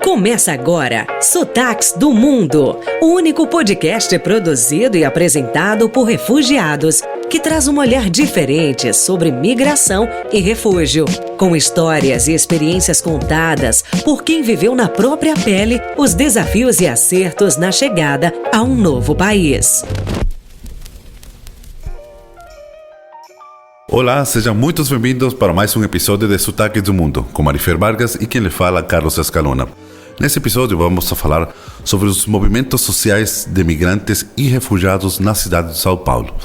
Começa agora, Sotaques do Mundo, o único podcast produzido e apresentado por refugiados, que traz um olhar diferente sobre migração e refúgio, com histórias e experiências contadas por quem viveu na própria pele os desafios e acertos na chegada a um novo país. Olá, sejam muito bem-vindos para mais um episódio de Sotaques do Mundo, com Marifer Vargas e quem lhe fala, Carlos Escalona. Nesse episódio vamos falar sobre os movimentos sociais de migrantes e refugiados na cidade de São Paulo.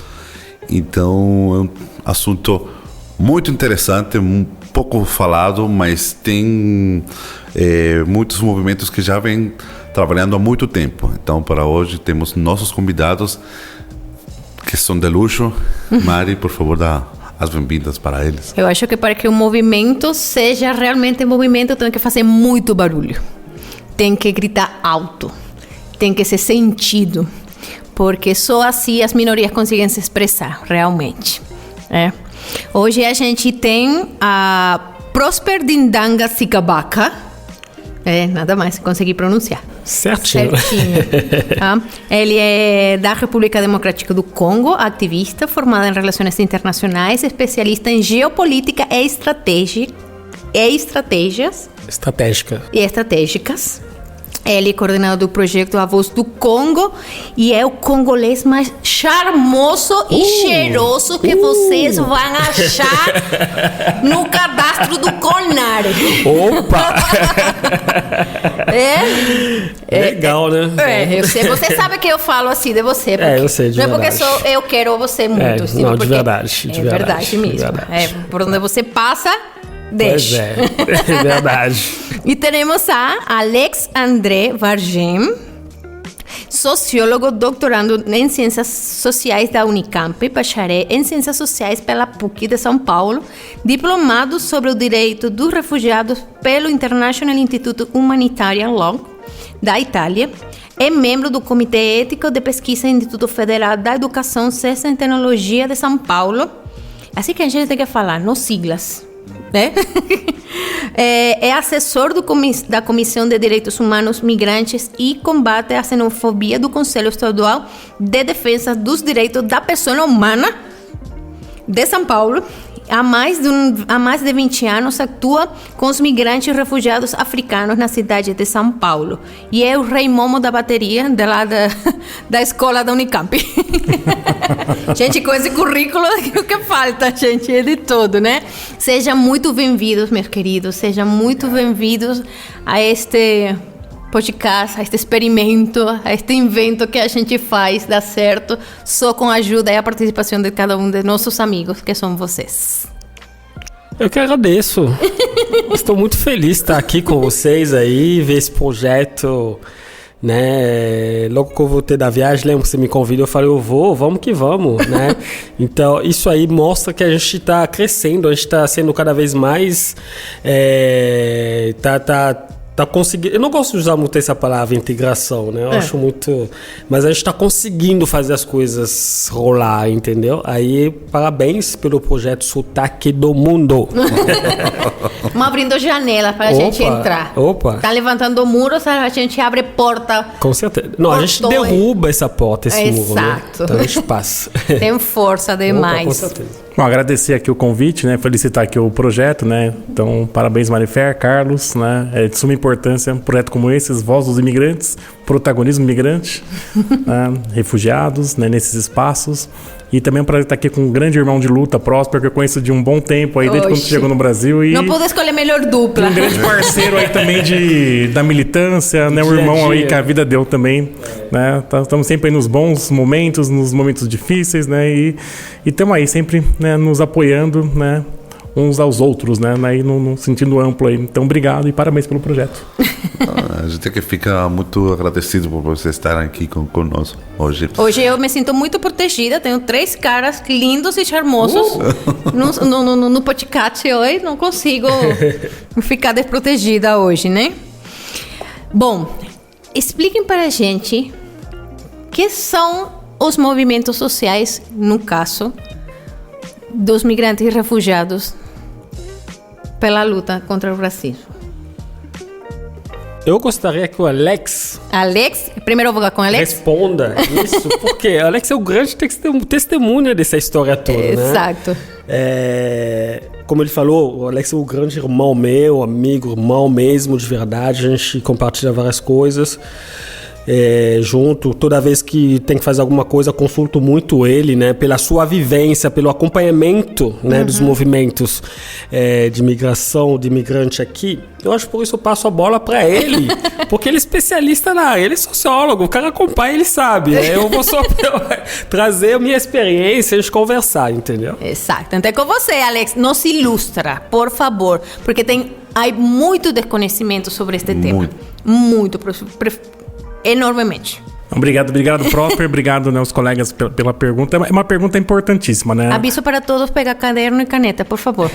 Então, é um assunto muito interessante, um pouco falado, mas tem muitos movimentos que já vêm trabalhando há muito tempo. Então, para hoje, temos nossos convidados, que são de luxo. Mari, por favor, dá as bem-vindas para eles. Eu acho que para que um movimento seja realmente movimento, tem que fazer muito barulho. Tem que gritar alto. Tem que ser sentido. Porque só assim as minorias conseguem se expressar, realmente. Hoje a gente tem a Prosper Dindanga Sikabaka. Nada mais consegui pronunciar. Certinho. Tá? Ele é da República Democrática do Congo, ativista, formada em Relações Internacionais, especialista em Geopolítica e Estratégicas. Ele é coordenador do projeto A Voz do Congo e é o congolês mais charmoso e cheiroso que vocês vão achar no cadastro do CONAR. Opa! Legal, né? Eu sei, você sabe que eu falo assim de você. Eu sei, de verdade. Não é porque eu quero você muito. Não, de verdade. É verdade mesmo. Por onde você passa... Deixa. Pois é verdade. E temos a Alex André Vargem, sociólogo, doutorando em Ciências Sociais da Unicamp, bacharel em Ciências Sociais pela PUC de São Paulo, diplomado sobre o direito dos refugiados pelo International Institute Humanitarian Law da Itália, é membro do Comitê Ético de Pesquisa do Instituto Federal da Educação, Ciência e Tecnologia de São Paulo. Assim que a gente tem que falar, nos siglas. É assessor da Comissão de Direitos Humanos, Migrantes e Combate à Xenofobia do Conselho Estadual de Defesa dos Direitos da Pessoa Humana de São Paulo. Há mais de 20 anos atua com os migrantes e refugiados africanos na cidade de São Paulo. E é o rei momo da bateria da escola da Unicamp. Gente, com esse currículo, o que falta, gente? É de tudo, né? Sejam muito bem-vindos, meus queridos. Sejam muito bem-vindos a este podcast, a este experimento, a este invento que a gente faz dar certo só com a ajuda e a participação de cada um de nossos amigos, que são vocês. Eu que agradeço. Estou muito feliz de estar aqui com vocês aí, ver esse projeto, né? Logo que eu voltei da viagem, lembro que você me convidou, eu falei, vamos que vamos, né? Então, isso aí mostra que a gente está crescendo, a gente está sendo cada vez mais... Tá conseguindo. Eu não gosto de usar muito essa palavra integração, né? Eu acho muito. Mas a gente tá conseguindo fazer as coisas rolar, entendeu? Aí, parabéns pelo projeto Sotaque do Mundo. Vamos abrindo janela para a gente entrar. Tá levantando muros, a gente abre porta. Com certeza. Não, a gente derruba essa porta, esse muro, né? Então a gente passa. Tem força demais. Com certeza. Bom, agradecer aqui o convite, né? Felicitar aqui o projeto, né? Então, parabéns, Marifer, Carlos, né? É de suma importância um projeto como esse, Voz dos Imigrantes, protagonismo imigrante, né? Refugiados, né? Nesses espaços. E também um prazer estar aqui com um grande irmão de luta, Prosper, que eu conheço de um bom tempo aí, desde quando chegou no Brasil. E não pude escolher melhor dupla. Um grande parceiro aí também da militância, né? Um irmão aí que a vida deu também, né? Estamos sempre aí nos bons momentos, nos momentos difíceis, né? E estamos aí sempre, né, nos apoiando, né? Uns aos outros, né? Aí num sentido amplo aí. Então, obrigado e parabéns pelo projeto. A gente que fica muito agradecido por vocês estarem aqui conosco hoje. Hoje eu me sinto muito protegida. Tenho 3 caras lindos e charmosos no podcast hoje. Não consigo ficar desprotegida hoje, né? Bom, expliquem para a gente o que são os movimentos sociais, no caso dos migrantes e refugiados pela luta contra o racismo. Eu gostaria que o Alex primeiro eu vou com o Alex. responda isso, porque o Alex é o grande testemunha dessa história toda, né? Exato. Como ele falou, o Alex é o grande irmão meu, amigo, irmão mesmo, de verdade. A gente compartilha várias coisas junto. Toda vez que tem que fazer alguma coisa, consulto muito ele, né? Pela sua vivência, pelo acompanhamento, né, dos movimentos de migração, de imigrante aqui. Eu acho que por isso eu passo a bola para ele, porque ele é especialista na área, ele é sociólogo, o cara acompanha, ele sabe, né? Eu vou só trazer a minha experiência e a gente conversar, entendeu? Exato. Então é com você, Alex. Nos ilustra, por favor, porque há muito desconhecimento sobre este tema. Muito. Enormemente. Obrigado, Prosper. Obrigado, né, os colegas pela pergunta. É uma pergunta importantíssima, né? Aviso para todos pegar caderno e caneta, por favor.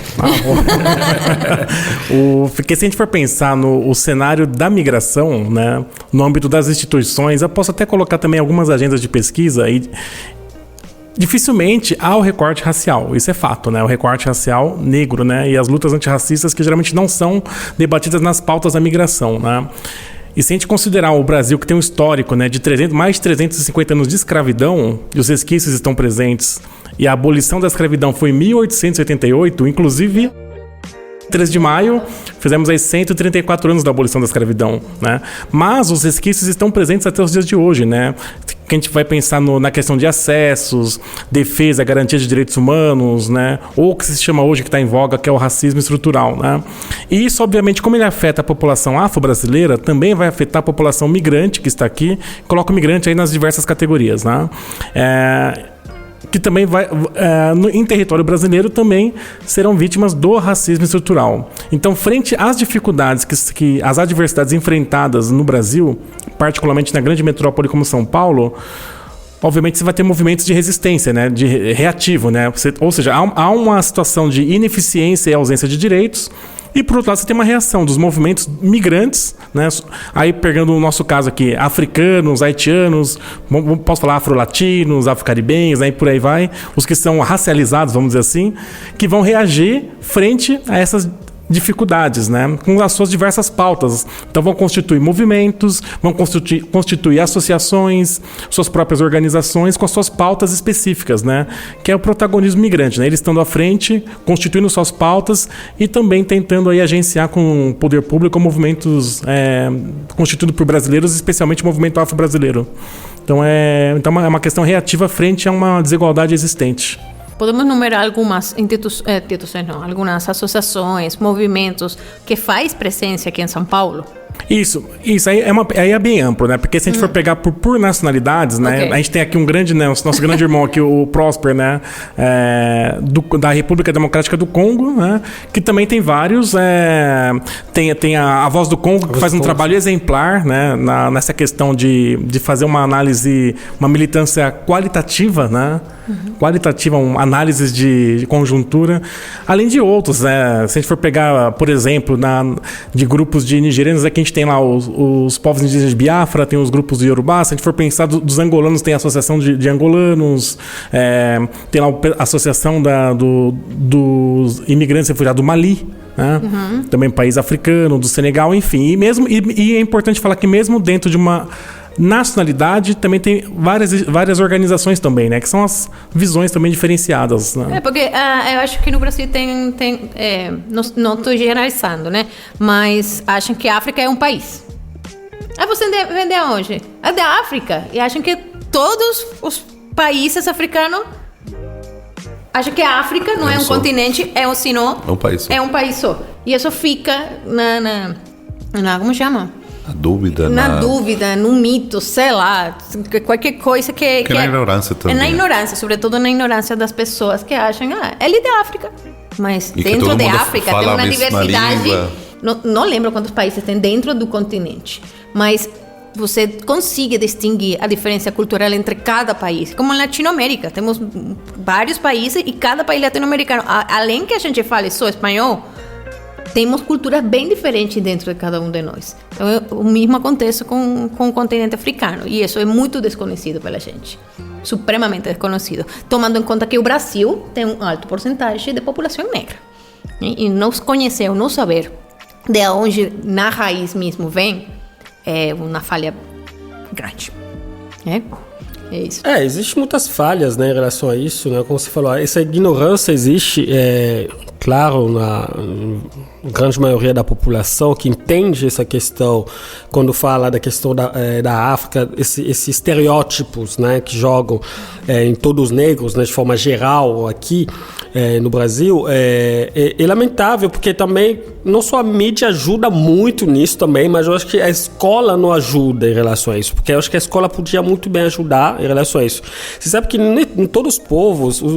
Porque se a gente for pensar no cenário da migração, né, no âmbito das instituições, eu posso até colocar também algumas agendas de pesquisa e dificilmente há o recorte racial, isso é fato, né? O recorte racial negro, né? E as lutas antirracistas que geralmente não são debatidas nas pautas da migração, né? E se a gente considerar o Brasil, que tem um histórico, né, de mais de 350 anos de escravidão, e os resquícios estão presentes, e a abolição da escravidão foi em 1888, inclusive 13 de maio, fizemos aí 134 anos da abolição da escravidão, né? Mas os resquícios estão presentes até os dias de hoje, né? Que a gente vai pensar na questão de acessos, defesa, garantia de direitos humanos, né? Ou o que se chama hoje, que está em voga, que é o racismo estrutural, né? E isso, obviamente, como ele afeta a população afro-brasileira, também vai afetar a população migrante que está aqui, coloca o migrante aí nas diversas categorias, né? Que também em território brasileiro também serão vítimas do racismo estrutural. Então, frente às dificuldades, às adversidades enfrentadas no Brasil, particularmente na grande metrópole como São Paulo, obviamente você vai ter movimentos de resistência, né, de reativo, né? Ou seja, há uma situação de ineficiência e ausência de direitos. E, por outro lado, você tem uma reação dos movimentos migrantes, né? Aí, pegando o nosso caso aqui, africanos, haitianos, posso falar afro-latinos, afro-caribenhos, né? E por aí vai, os que são racializados, vamos dizer assim, que vão reagir frente a essas dificuldades, né? Com as suas diversas pautas. Então vão constituir movimentos, vão constituir associações, suas próprias organizações com as suas pautas específicas, né? Que é o protagonismo migrante, né? Eles estando à frente, constituindo suas pautas e também tentando aí agenciar com o poder público movimentos constituídos por brasileiros, especialmente o movimento afro-brasileiro. Então é uma questão reativa frente a uma desigualdade existente. Podemos numerar algumas algumas associações, movimentos que faz presença aqui em São Paulo? Isso aí é bem amplo, né? Porque se a gente for pegar por nacionalidades, né? Okay. A gente tem aqui um grande, né? O nosso grande irmão aqui, o Prosper, né? Da República Democrática do Congo, né? Que também tem vários. Tem a Voz do Congo, que faz um trabalho exemplar, né? Nessa questão de fazer uma análise, uma militância qualitativa, né? Qualitativa, análises de conjuntura, além de outros, né? Se a gente for pegar, por exemplo, de grupos de nigerianos, aqui a gente tem lá os povos indígenas de Biafra, tem os grupos de Yorubá. Se a gente for pensar dos angolanos, tem a associação de angolanos, tem lá a associação dos imigrantes refugiados do Mali, né? Também país africano, do Senegal, enfim. E é importante falar que mesmo dentro de uma nacionalidade também tem várias organizações também, né? Que são as visões também diferenciadas, né? Porque eu acho que no Brasil não estou generalizando, né? Mas acham que a África é um país. Você vem de onde? É da África. E acham que todos os países africanos acham que a África não é um continente, é um país só. É um país só. E isso fica como chama? Na dúvida, no mito, sei lá, qualquer coisa que na ignorância também. Na ignorância, sobretudo na ignorância das pessoas que acham, ele é da África. Mas e dentro da África tem uma diversidade. Não lembro quantos países tem dentro do continente, mas você consegue distinguir a diferença cultural entre cada país. Como na Latinoamérica, temos vários países e cada país latino-americano, além que a gente fale só espanhol, temos culturas bem diferentes dentro de cada um de nós. Então, o mesmo acontece com o continente africano. E isso é muito desconhecido pela gente. Supremamente desconhecido. Tomando em conta que o Brasil tem um alto porcentagem de população negra. E não conhecer ou não saber de onde, na raiz mesmo, vem, é uma falha grande. É isso. Existem muitas falhas, né, em relação a isso, né? Como você falou, essa ignorância existe, claro, na grande maioria da população que entende essa questão, quando fala da questão da África, esses estereótipos, né, que jogam em todos os negros, né, de forma geral aqui no Brasil, é lamentável, porque também não só a mídia ajuda muito nisso também, mas eu acho que a escola não ajuda em relação a isso, porque eu acho que a escola podia muito bem ajudar em relação a isso. Você sabe que em todos os povos, os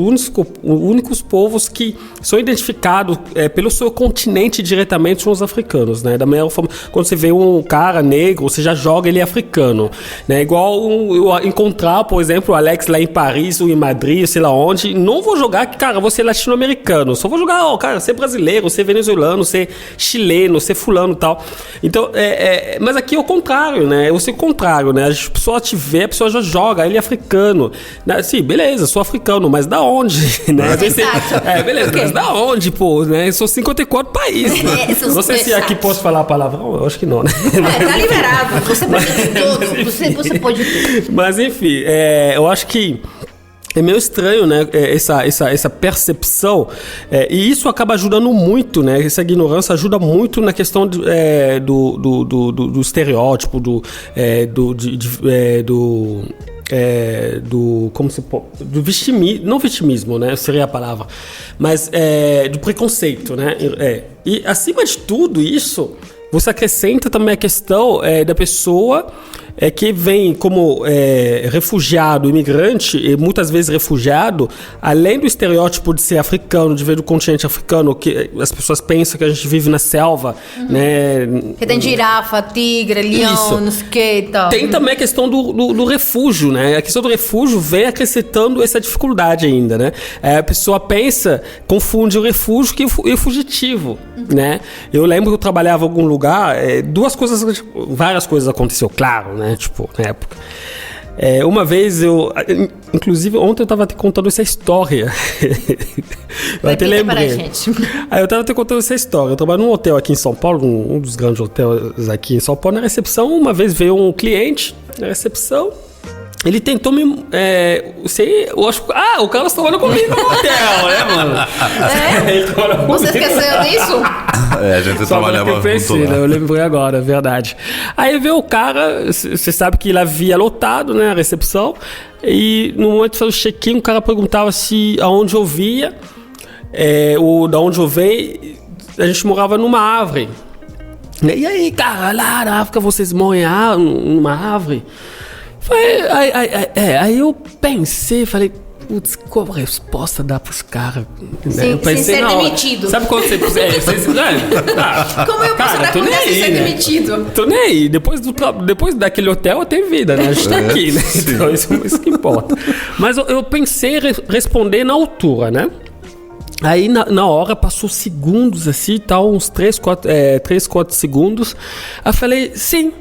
únicos povos que são identificados pelo seu continente diretamente são os africanos, né? Da mesma forma, quando você vê um cara negro, você já joga ele africano, né? Igual eu encontrar, por exemplo, o Alex lá em Paris ou em Madrid, sei lá onde, não vou jogar que, cara, você é latino-americano, só vou jogar, cara, você é brasileiro, você é venezuelano, você é chileno, você é fulano e tal. Então, mas aqui é o contrário, né? Eu sei o contrário, né? A pessoa te vê, a pessoa já joga, ele é africano. Sim, beleza, sou africano, mas da onde? Né? Beleza, mas da onde, pô? Né? São 54 países. Né? Não sei se aqui posso falar palavrão, eu acho que não, né? Tá liberado, você pode tudo, você pode tudo. Mas enfim, eu acho que é meio estranho, né, essa percepção, e isso acaba ajudando muito, né, essa ignorância ajuda muito na questão do estereótipo, do vitimismo, não vitimismo, né, seria a palavra, mas do preconceito, né, e acima de tudo isso, você acrescenta também a questão da pessoa que vem como refugiado, imigrante, e muitas vezes refugiado, além do estereótipo de ser africano, de vir do continente africano, que as pessoas pensam que a gente vive na selva, né? Que tem girafa, tigre, leão, não sei o que e tal. Tem também a questão do refúgio, né? A questão do refúgio vem acrescentando essa dificuldade ainda, né? A pessoa pensa, confunde o refúgio e o fugitivo, né? Eu lembro que eu trabalhava em algum lugar, várias coisas aconteceu, claro, né? Tipo, na época. Uma vez inclusive ontem eu tava te contando essa história. Eu até lembrei. Aí eu tava te contando essa história. Eu trabalho num hotel aqui em São Paulo, um dos grandes hotéis aqui em São Paulo. Na recepção, uma vez veio um cliente na recepção. Ele tentou me... eu acho... o Carlos trabalhou comigo no hotel, né, mano? Você esqueceu disso? A gente trabalhava junto lá. Eu lembrei agora, é verdade. Aí veio o cara, você sabe que ele havia lotado, né, a recepção, e no momento de fazer o check-in, o cara perguntava se aonde eu via, da onde eu venho, a gente morava numa árvore. E aí, cara, lá na África vocês moram numa árvore? Aí eu pensei, falei, putz, qual resposta dá pros caras? Sem ser demitido. Sabe quando você... Como eu posso dar conta sem ser demitido? Tô nem aí. Depois daquele hotel eu tenho vida, né? A gente tá aqui, né? Então isso que importa. Mas eu pensei em responder na altura, né? Aí na hora passou segundos assim, tal, uns 3, 4 segundos. Aí eu falei, sim,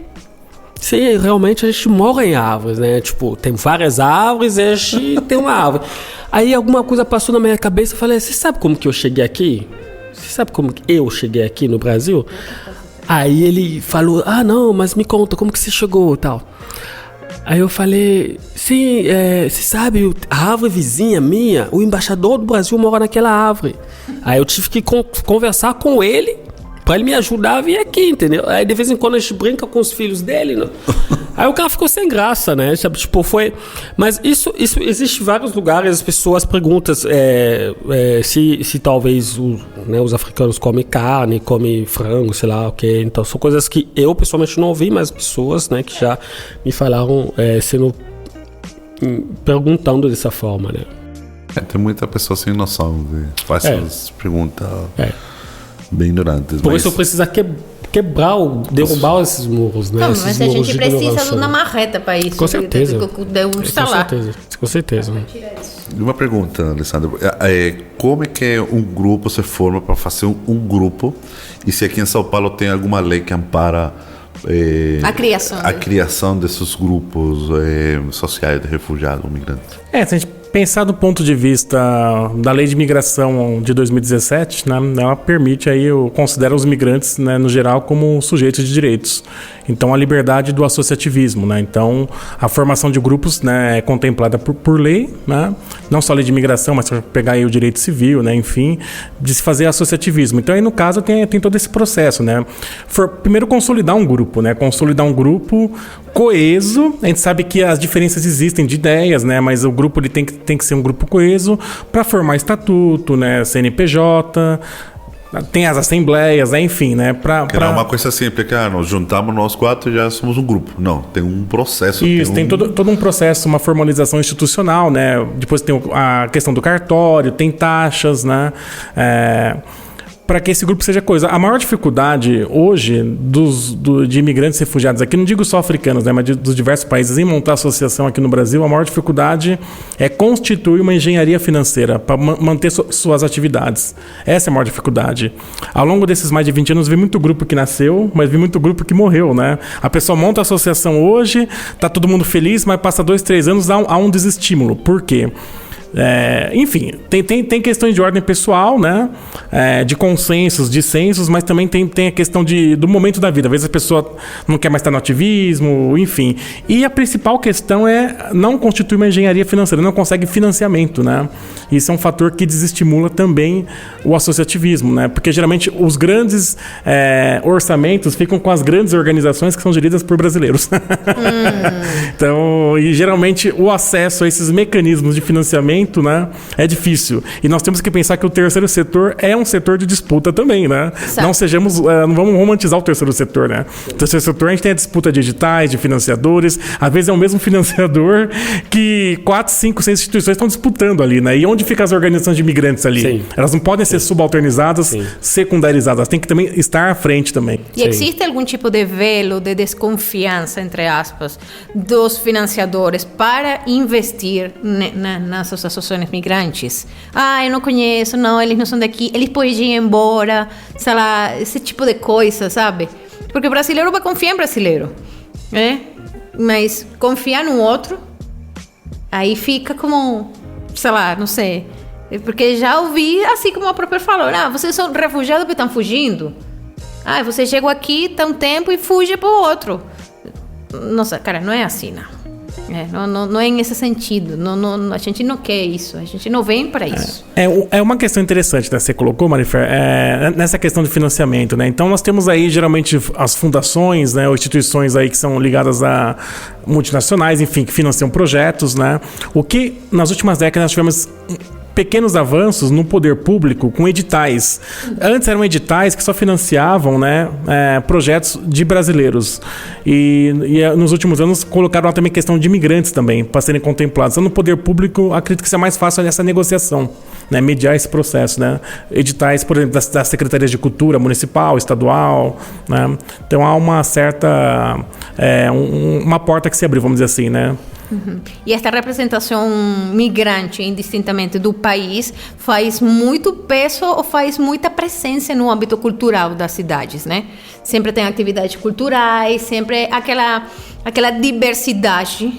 realmente a gente mora em árvores, né? Tipo, tem várias árvores e a gente tem uma árvore. Aí alguma coisa passou na minha cabeça, eu falei, você sabe como que eu cheguei aqui? Você sabe como que eu cheguei aqui no Brasil? Aí ele falou, não, mas me conta, como que você chegou e tal? Aí eu falei, sim, você sabe, a árvore vizinha minha, o embaixador do Brasil mora naquela árvore. Aí eu tive que conversar com ele, pra ele me ajudar a vir aqui, entendeu? Aí de vez em quando a gente brinca com os filhos dele, né? Aí o cara ficou sem graça, né? Tipo, foi... Mas isso existe em vários lugares, as pessoas perguntam se talvez os africanos comem carne, comem frango, sei lá, ok. Então são coisas que eu pessoalmente não ouvi, mas pessoas, né, que já me falaram perguntando dessa forma, né? Tem muita pessoa sem noção, faz essas perguntas... bem ignorantes. Por isso eu preciso derrubar esses muros, né? Não, mas a gente precisa de uma marreta para isso. Com certeza. Com certeza. Uma pergunta, Alessandro. Como é que um grupo se forma para fazer um grupo? E se aqui em São Paulo tem alguma lei que ampara a criação desses grupos sociais de refugiados, migrantes? Se a gente pensar do ponto de vista da Lei de Imigração de 2017, né, ela permite aí, considera os imigrantes, né, no geral, como sujeitos de direitos. Então, a liberdade do associativismo, né? Então, a formação de grupos, né, é contemplada por lei, né? Não só a lei de imigração, mas pegar aí o direito civil, né, enfim, de se fazer associativismo. Então, aí no caso, tem todo esse processo, né? Primeiro, consolidar um grupo, né? Consolidar um grupo coeso. A gente sabe que as diferenças existem de ideias, né? Mas o grupo ele tem que ser um grupo coeso para formar estatuto, né? CNPJ. Tem as assembleias, né? Enfim, né? Não é uma coisa simples, que nós juntamos nós 4 e já somos um grupo. Não, tem um processo. Isso, tem todo um processo, uma formalização institucional, né? Depois tem a questão do cartório, tem taxas, né? Para que esse grupo seja coisa. A maior dificuldade hoje de imigrantes refugiados aqui, não digo só africanos, né, mas dos diversos países, em montar associação aqui no Brasil, a maior dificuldade é constituir uma engenharia financeira para manter suas atividades. Essa é a maior dificuldade. Ao longo desses mais de 20 anos, vi muito grupo que nasceu, mas vi muito grupo que morreu, né? A pessoa monta a associação hoje, tá todo mundo feliz, mas passa 2, 3 anos, há um desestímulo. Por quê? Enfim, tem questões de ordem pessoal, né? De consensos, dissensos, mas também tem a questão do momento da vida. Às vezes a pessoa não quer mais estar no ativismo, enfim. E a principal questão é não constituir uma engenharia financeira, não consegue financiamento, né? Isso é um fator que desestimula também o associativismo, né? Porque geralmente os grandes orçamentos ficam com as grandes organizações que são geridas por brasileiros. Então, e geralmente o acesso a esses mecanismos de financiamento, né, é difícil. E nós temos que pensar que o terceiro setor é um setor de disputa também, né? Não vamos romantizar o terceiro setor, né? O terceiro setor, a gente tem a disputa de editais, de financiadores. Às vezes é o mesmo financiador que 4, 5, 6 instituições estão disputando ali, né? E onde ficam as organizações de imigrantes ali? Sim. Elas não podem ser subalternizadas, sim, secundarizadas. Elas têm que também estar à frente também. E existe algum tipo de velo, de desconfiança, entre aspas, dos financiadores para investir nas associações migrantes? Eu não conheço, não, eles não são daqui, eles podem ir embora, sei lá, esse tipo de coisa, sabe? Porque o brasileiro vai confiar em brasileiro, né? Mas confiar no outro, aí fica como, sei lá, não sei. Porque já ouvi, assim como a própria falou, vocês são refugiados porque estão fugindo. Você chegou aqui, tá um tempo e fuge pro outro. Nossa, cara, não é assim, não. Não é nesse sentido. A gente não quer isso. A gente não vem para isso. É uma questão interessante, né? Você colocou, Marifer, nessa questão de financiamento, né? Então, nós temos aí, geralmente, as fundações, né? Ou instituições aí que são ligadas a multinacionais, enfim, que financiam projetos, né? O que, nas últimas décadas, nós tivemos pequenos avanços no poder público com editais. Antes eram editais que só financiavam, né, projetos de brasileiros. E nos últimos anos colocaram lá também questão de imigrantes também, para serem contemplados. Então, no poder público, acredito que seja mais fácil essa negociação, né, mediar esse processo, né? Editais, por exemplo, das secretarias de cultura municipal, estadual, né? Então, há uma certa... uma porta que se abriu, vamos dizer assim, né? Uhum. E esta representação migrante, indistintamente do país, faz muito peso ou faz muita presença no âmbito cultural das cidades, né? Sempre tem atividades culturais, sempre aquela diversidade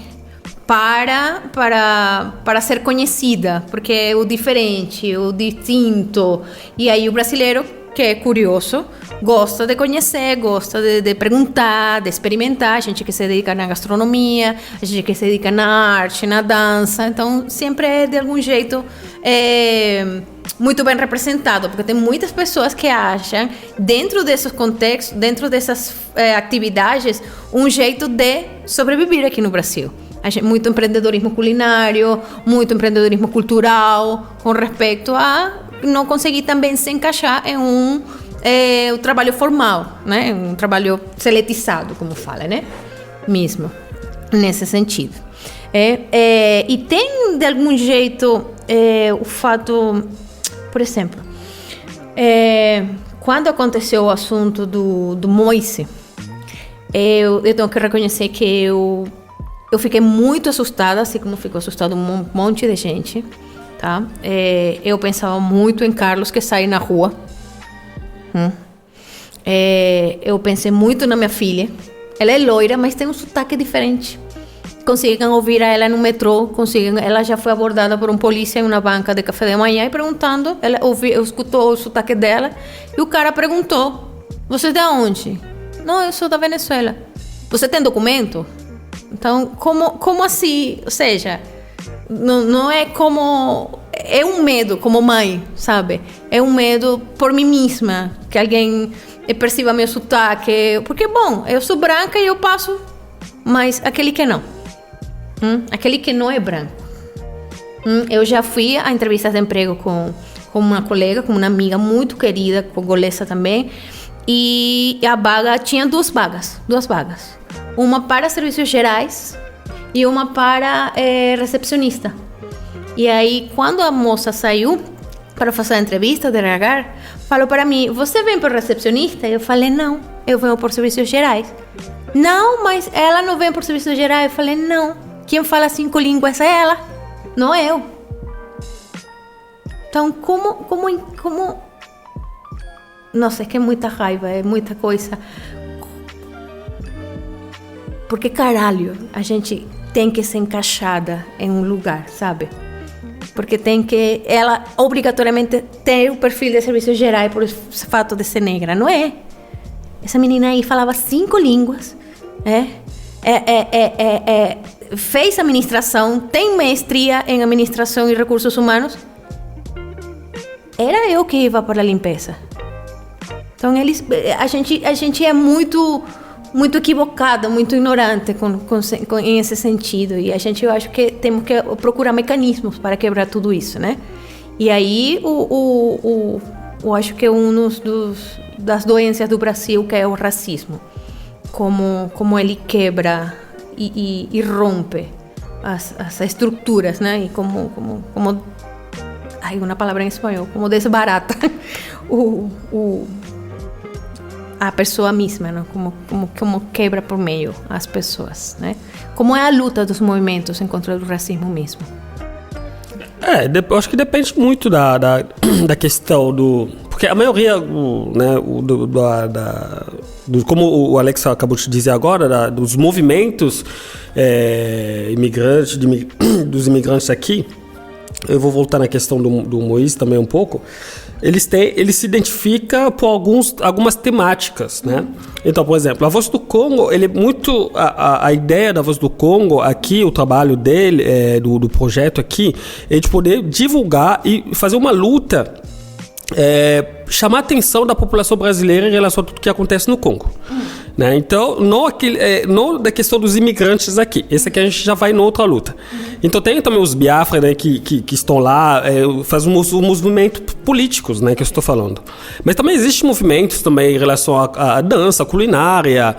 para ser conhecida, porque é o diferente, o distinto. E aí o brasileiro, que é curioso, gosta de conhecer, gosta de perguntar, de experimentar. A gente que se dedica na gastronomia, a gente que se dedica na arte, na dança. Então, sempre é, de algum jeito, muito bem representado, porque tem muitas pessoas que acham, dentro desses contextos, dentro dessas atividades, um jeito de sobreviver aqui no Brasil. Muito empreendedorismo culinário, muito empreendedorismo cultural, com respeito a não conseguir também se encaixar em um trabalho formal, né? Um trabalho seletizado, como fala, né? Mesmo, nesse sentido. E tem, de algum jeito, o fato... Por exemplo, quando aconteceu o assunto do Moise, eu tenho que reconhecer que eu fiquei muito assustada, assim como ficou assustado um monte de gente, tá? Eu pensava muito em Carlos, que sai na rua. Eu pensei muito na minha filha. Ela é loira, mas tem um sotaque diferente. consigam ouvir a ela no metrô, ela já foi abordada por um polícia em uma banca de café da manhã e perguntando, ela escutou o sotaque dela e o cara perguntou: você é de onde? Não, eu sou da Venezuela. Você tem documento? Então, como assim? Ou seja, não é como... É um medo como mãe, sabe? É um medo por mim mesma, que alguém perceba meu sotaque. Porque, bom, eu sou branca e eu passo, mas aquele que não. Aquele que não é branco. Eu já fui a entrevistas de emprego com uma colega, com uma amiga muito querida, congolesa também, e a vaga tinha duas vagas. Uma para serviços gerais e uma para recepcionista. E aí, quando a moça saiu para fazer a entrevista de RH, falou para mim: você vem por recepcionista? Eu falei: não, eu venho por serviços gerais. Não, mas ela não vem por serviços gerais. Eu falei: não, quem fala 5 línguas é ela, não eu. Então, como... Nossa, é que é muita raiva, é muita coisa. Porque, caralho, a gente tem que ser encaixada em um lugar, sabe? Porque tem que... Ela, obrigatoriamente, ter o perfil de serviços gerais por fato de ser negra. Não é. Essa menina aí falava 5 línguas. Fez administração, tem mestria em administração e recursos humanos. Era eu que ia para a limpeza. Então, a gente é muito equivocada, muito ignorante em esse sentido. E eu acho que temos que procurar mecanismos para quebrar tudo isso, né? E aí, eu acho que das doenças do Brasil, que é o racismo, como ele quebra e rompe as estruturas, né? E como ai, uma palavra em espanhol, como desbarata a pessoa mesma, né? Como quebra por meio as pessoas, né? Como é a luta dos movimentos em contra do racismo mesmo. Eu acho que depende muito da questão do... Porque a maioria, né, como o Alex acabou de dizer agora, dos movimentos dos imigrantes aqui, eu vou voltar na questão do Moïse também um pouco. Ele se identifica por algumas temáticas, né? Então, por exemplo, a Voz do Congo, ele é muito... A ideia da Voz do Congo aqui, o trabalho dele, do projeto aqui, é de poder divulgar e fazer uma luta, chamar a atenção da população brasileira em relação a tudo que acontece no Congo. Né? Então, não da questão dos imigrantes aqui. Esse aqui a gente já vai em outra luta. Então, tem também os Biafra, né, que estão lá, fazem movimentos políticos, né, que eu estou falando. Mas também existem movimentos também em relação à dança, culinária,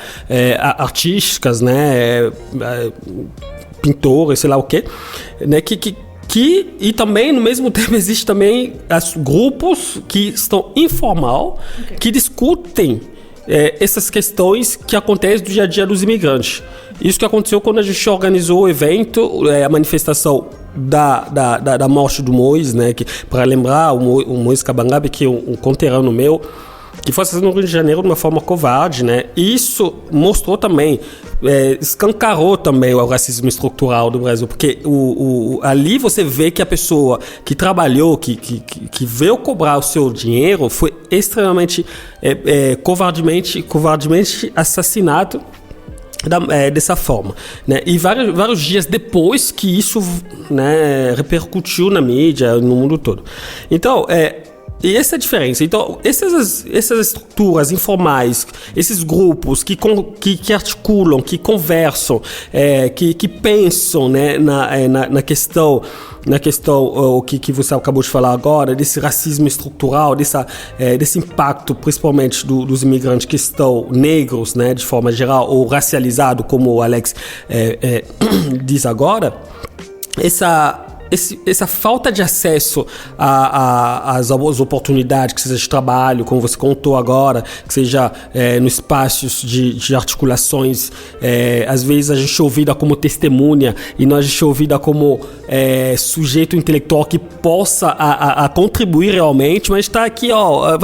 artísticas, né, pintores, sei lá o quê, né, e também, no mesmo tempo, existem também grupos que estão informal, que discutem essas questões que acontecem do dia a dia dos imigrantes. Isso que aconteceu quando a gente organizou o evento, a manifestação da morte do Moïse, né, para lembrar o Moïse Kabangabe, que é um conterrâneo meu, que foi assassino no Rio de Janeiro de uma forma covarde, né? Isso mostrou também, escancarou também o racismo estrutural do Brasil, porque ali você vê que a pessoa que trabalhou, que veio cobrar o seu dinheiro, foi extremamente covardemente assassinado dessa forma, né? E vários dias depois que isso, né, repercutiu na mídia, no mundo todo. Então, e essa é a diferença. Então, essas estruturas informais, esses grupos que articulam, que conversam, que pensam, né, na questão o que você acabou de falar agora, desse racismo estrutural, desse impacto, principalmente dos imigrantes que estão negros, né, de forma geral, ou racializado, como o Alex diz agora, essa falta de acesso às oportunidades, que seja de trabalho, como você contou agora, que seja nos espaços de articulações, às vezes a gente é ouvida como testemunha e não a gente é ouvida como sujeito intelectual que possa a contribuir realmente, mas está aqui, ó,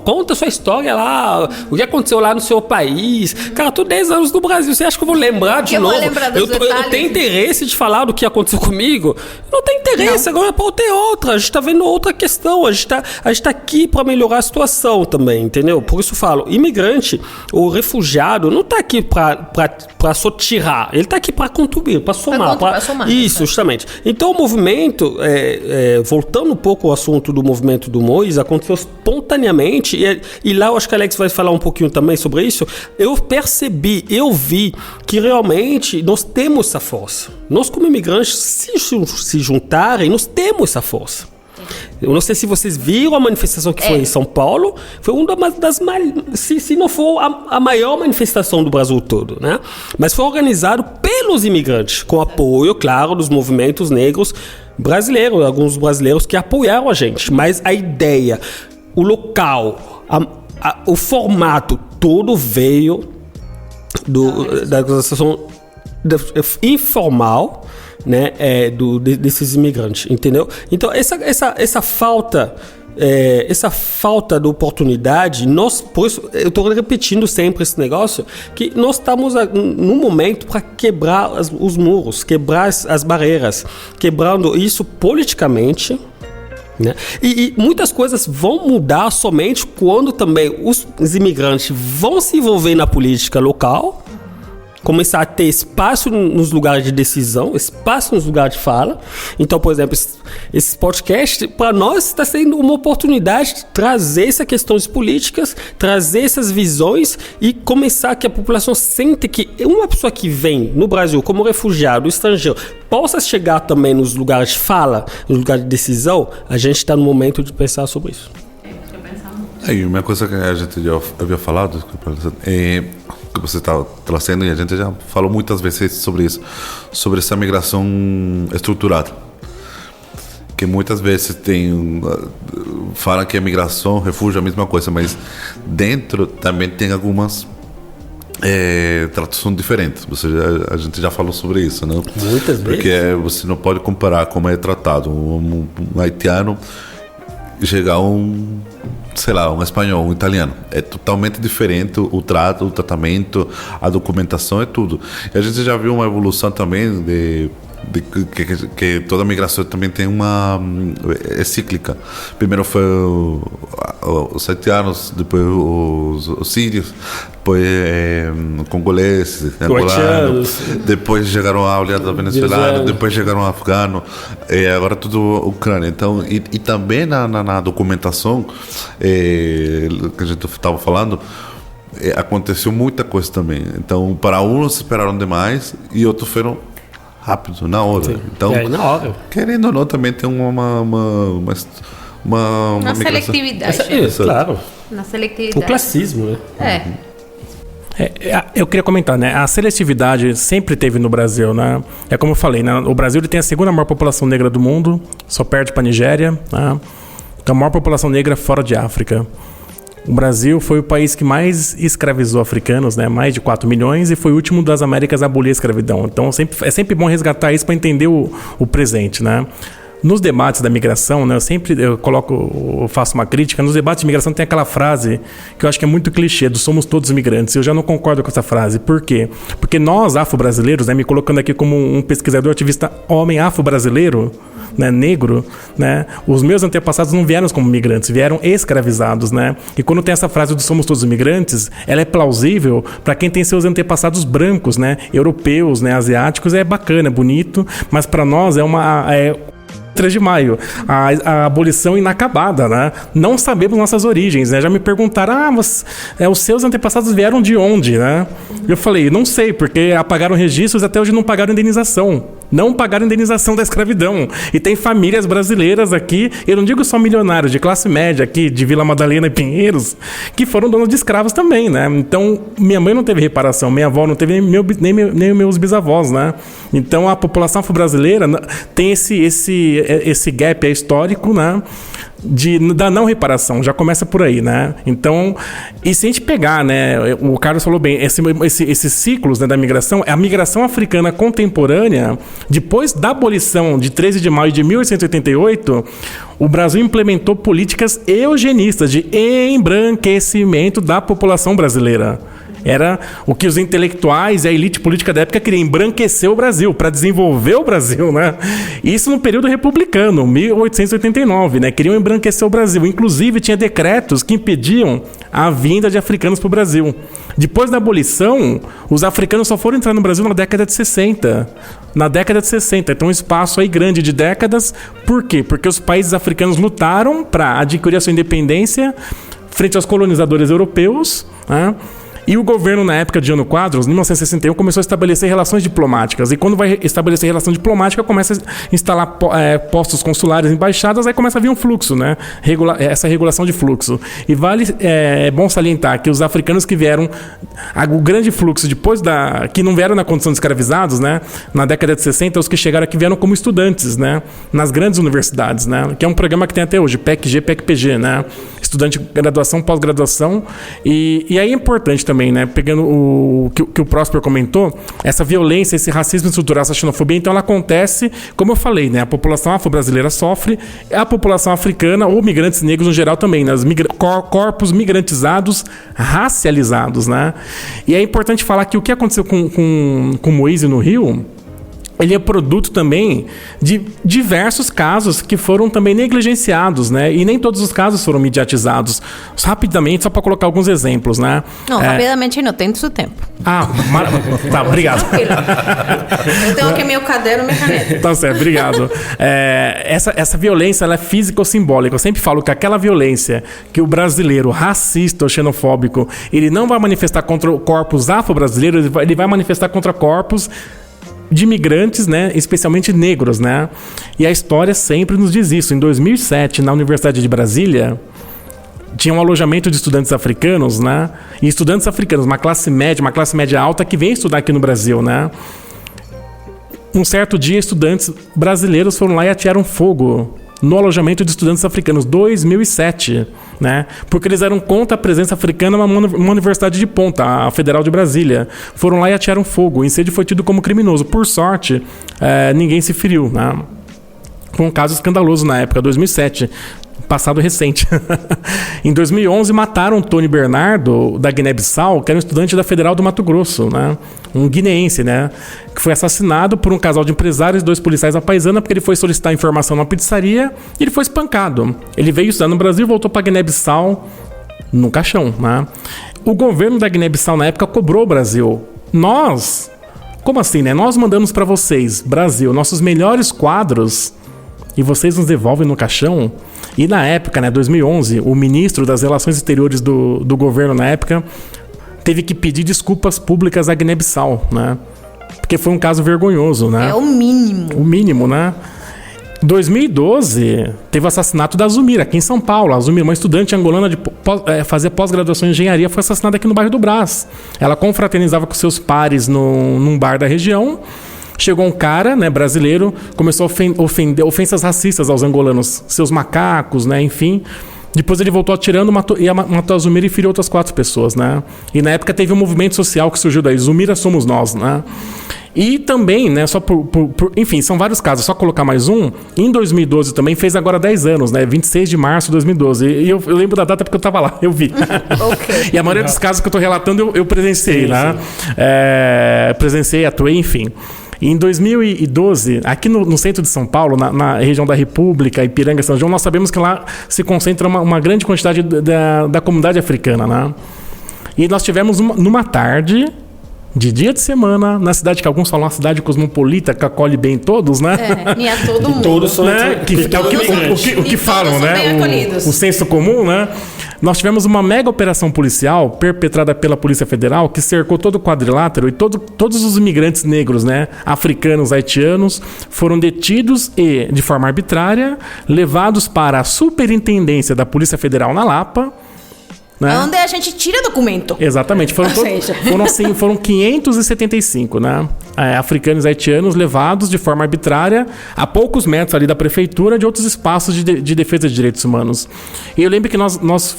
conta a sua história lá, o que aconteceu lá no seu país. Cara, eu tô 10 anos no Brasil, você acha que eu vou lembrar de novo? Eu tenho interesse de falar do que aconteceu comigo? Não tem interesse, não. Agora a pauta é outra, a gente tá vendo outra questão, a gente tá aqui para melhorar a situação também, entendeu? Por isso eu falo, imigrante ou refugiado não tá aqui para só tirar, ele tá aqui para contribuir, para somar. Pra somar. Isso, justamente. Então o movimento, voltando um pouco ao assunto do movimento do Mois, aconteceu espontaneamente, e lá eu acho que a Alex vai falar um pouquinho também sobre isso. Eu vi que realmente nós temos essa força. Nós como imigrantes, se juntarem, nós temos essa força. Eu não sei se vocês viram a manifestação que foi em São Paulo, foi uma das se não for a maior manifestação do Brasil todo, né? Mas foi organizado pelos imigrantes, com apoio, claro, dos movimentos negros brasileiros, alguns brasileiros que apoiaram a gente. Mas a ideia, o local, o formato, tudo veio da organização informal, né, desses imigrantes, entendeu? Então essa falta de oportunidade, por isso eu estou repetindo sempre esse negócio, que nós estamos num momento para quebrar os muros, quebrar as barreiras, quebrando isso politicamente, né? E muitas coisas vão mudar somente quando também os imigrantes vão se envolver na política local, começar a ter espaço nos lugares de decisão, espaço nos lugares de fala. Então, por exemplo, esse podcast, para nós, está sendo uma oportunidade de trazer essas questões políticas, trazer essas visões e começar que a população sente que uma pessoa que vem no Brasil como refugiado, estrangeiro, possa chegar também nos lugares de fala, nos lugares de decisão. A gente está no momento de pensar sobre isso. E uma coisa que a gente já havia falado, que você está trazendo, e a gente já falou muitas vezes sobre isso, sobre essa migração estruturada, que muitas vezes fala que a migração, refúgio é a mesma coisa, mas dentro também tem algumas traduções diferentes. A gente já falou sobre isso, né? Muitas vezes. Porque você não pode comparar como é tratado um haitiano chegar um espanhol, um italiano. É totalmente diferente o trato, o tratamento, a documentação, é tudo. E a gente já viu uma evolução também que toda migração também tem é cíclica. Primeiro foi os haitianos, depois os sírios, depois congoleses, angolanos, depois chegaram a oleada venezuelana, depois chegaram a afgano, e agora tudo Ucrânia. Então, e também na documentação que a gente estava falando, aconteceu muita coisa também. Então, para uns esperaram demais e outros foram rápido, na hora. Sim. Então, na hora. Querendo ou não, também tem uma seletividade. Claro. Na seletividade. O classismo, né? Eu queria comentar, né? A seletividade sempre teve no Brasil, né? É como eu falei, né? O Brasil ele tem a segunda maior população negra do mundo, só perde para a Nigéria, né? A maior população negra fora de África. O Brasil foi o país que mais escravizou africanos, né? Mais de 4 milhões, e foi o último das Américas a abolir a escravidão. Então é sempre bom resgatar isso para entender o presente, né? Nos debates da migração, né, eu faço uma crítica. Nos debates de migração tem aquela frase que eu acho que é muito clichê, do somos todos imigrantes. Eu já não concordo com essa frase. Por quê? Porque nós, afro-brasileiros, né, me colocando aqui como um pesquisador ativista homem afro-brasileiro, né, negro, né, os meus antepassados não vieram como migrantes, vieram escravizados, né? E quando tem essa frase do somos todos imigrantes, ela é plausível para quem tem seus antepassados brancos, né, europeus, né, asiáticos, é bacana, é bonito, mas para nós é 3 de maio, a abolição inacabada, né? Não sabemos nossas origens, né? Já me perguntaram, os seus antepassados vieram de onde, né? Eu falei, não sei, porque apagaram registros e até hoje não pagaram indenização. Não pagaram indenização da escravidão. E tem famílias brasileiras aqui, eu não digo só milionários, de classe média aqui, de Vila Madalena e Pinheiros, que foram donos de escravos também, né? Então, minha mãe não teve reparação, minha avó não teve, nem meus bisavós, né? Então, a população afro-brasileira tem esse gap histórico, né? Da não reparação, já começa por aí, né? Então, e se a gente pegar, né, o Carlos falou bem, esses ciclos, né, da migração, a migração africana contemporânea, depois da abolição de 13 de maio de 1888, o Brasil implementou políticas eugenistas de embranquecimento da população brasileira. Era o que os intelectuais e a elite política da época queriam, embranquecer o Brasil, para desenvolver o Brasil, né? Isso no período republicano, 1889, né? Queriam embranquecer o Brasil. Inclusive, tinha decretos que impediam a vinda de africanos para o Brasil. Depois da abolição, os africanos só foram entrar no Brasil na década de 60. Na década de 60. Então, um espaço aí grande de décadas. Por quê? Porque os países africanos lutaram para adquirir a sua independência frente aos colonizadores europeus, né? E o governo, na época de Jânio Quadros, em 1961, começou a estabelecer relações diplomáticas. E quando vai estabelecer relação diplomática, começa a instalar postos consulares, embaixadas, aí começa a vir um fluxo, né? Essa regulação de fluxo. E é bom salientar que os africanos que vieram, o grande fluxo depois que não vieram na condição de escravizados, né? Na década de 60, os que chegaram aqui vieram como estudantes, né? Nas grandes universidades, né? Que é um programa que tem até hoje, PEC-G, PEC-PG, né? Estudante de graduação, pós-graduação. E aí é importante também, né? Pegando o que o Próspero comentou, essa violência, esse racismo estrutural, essa xenofobia, então ela acontece, como eu falei, né? A população afro-brasileira sofre, a população africana ou migrantes negros no geral também, né? Corpos migrantizados, racializados, né? E é importante falar que o que aconteceu com Moise no Rio, ele é produto também de diversos casos que foram também negligenciados, né? E nem todos os casos foram mediatizados. Rapidamente, só para colocar alguns exemplos, né? Não, rapidamente não, tem seu tempo. Tá, obrigado. Eu tenho aqui meu caderno e minha caneta. Tá certo, obrigado. Essa violência, ela é física ou simbólica. Eu sempre falo que aquela violência que o brasileiro racista ou xenofóbico, ele não vai manifestar contra corpos afro-brasileiros, ele vai manifestar contra corpos de imigrantes, né, especialmente negros, né? E a história sempre nos diz isso. Em 2007, na Universidade de Brasília, tinha um alojamento de estudantes africanos, né? E estudantes africanos, uma classe média alta que vem estudar aqui no Brasil, né? Um certo dia, estudantes brasileiros foram lá e atearam fogo no alojamento de estudantes africanos, 2007, né? Porque eles eram contra a presença africana numa universidade de ponta, a Federal de Brasília. Foram lá e atearam fogo. O incêndio foi tido como criminoso. Por sorte, ninguém se feriu, né? Foi um caso escandaloso na época, 2007. Passado recente. Em 2011, mataram Tony Bernardo, da Guiné-Bissau, que era um estudante da Federal do Mato Grosso, né? Um guineense, né? Que foi assassinado por um casal de empresários e 2 policiais à paisana, porque ele foi solicitar informação numa pizzaria e ele foi espancado. Ele veio estudar no Brasil e voltou para Guiné-Bissau no caixão, né? O governo da Guiné-Bissau, na época, cobrou o Brasil. Como assim, né? Nós mandamos para vocês, Brasil, nossos melhores quadros e vocês nos devolvem no caixão? E na época, né, 2011, o ministro das Relações Exteriores do governo na época teve que pedir desculpas públicas à Guiné-Bissau, né? Porque foi um caso vergonhoso, né? É o mínimo. O mínimo, né? Em 2012, teve o assassinato da Zumira, aqui em São Paulo. A Zumira, uma estudante angolana fazia pós-graduação em engenharia, foi assassinada aqui no bairro do Brás. Ela confraternizava com seus pares num bar da região. Chegou um cara, né, brasileiro, começou a ofender ofensas racistas aos angolanos, seus macacos, né, enfim. Depois ele voltou atirando, matou a Zumira e feriu outras 4 pessoas, né? E na época teve um movimento social que surgiu daí, Zumira somos nós, né? E também, né, só enfim, são vários casos, só colocar mais um. Em 2012 também, fez agora 10 anos, né? 26 de março de 2012. E eu lembro da data porque eu tava lá, eu vi. Okay. E a maioria dos casos que eu tô relatando, eu presenciei, né? Presenciei, atuei, enfim. Em 2012, aqui no centro de São Paulo, na região da República, Ipiranga, São João, nós sabemos que lá se concentra uma grande quantidade da comunidade africana, né? E nós tivemos numa tarde de dia de semana, na cidade que alguns falam uma cidade cosmopolita, que acolhe bem todos, né? Minha todo mundo. Todos são, né? O que falam, né? O senso comum, né? nós tivemos uma mega operação policial perpetrada pela Polícia Federal que cercou todo o quadrilátero e todos os imigrantes negros, né, africanos, haitianos, foram detidos e, de forma arbitrária, levados para a Superintendência da Polícia Federal na Lapa, né? Onde a gente tira documento. Exatamente. Foram 575, né? Africanos e haitianos levados de forma arbitrária a poucos metros ali da prefeitura de outros espaços de defesa de direitos humanos. E eu lembro que nós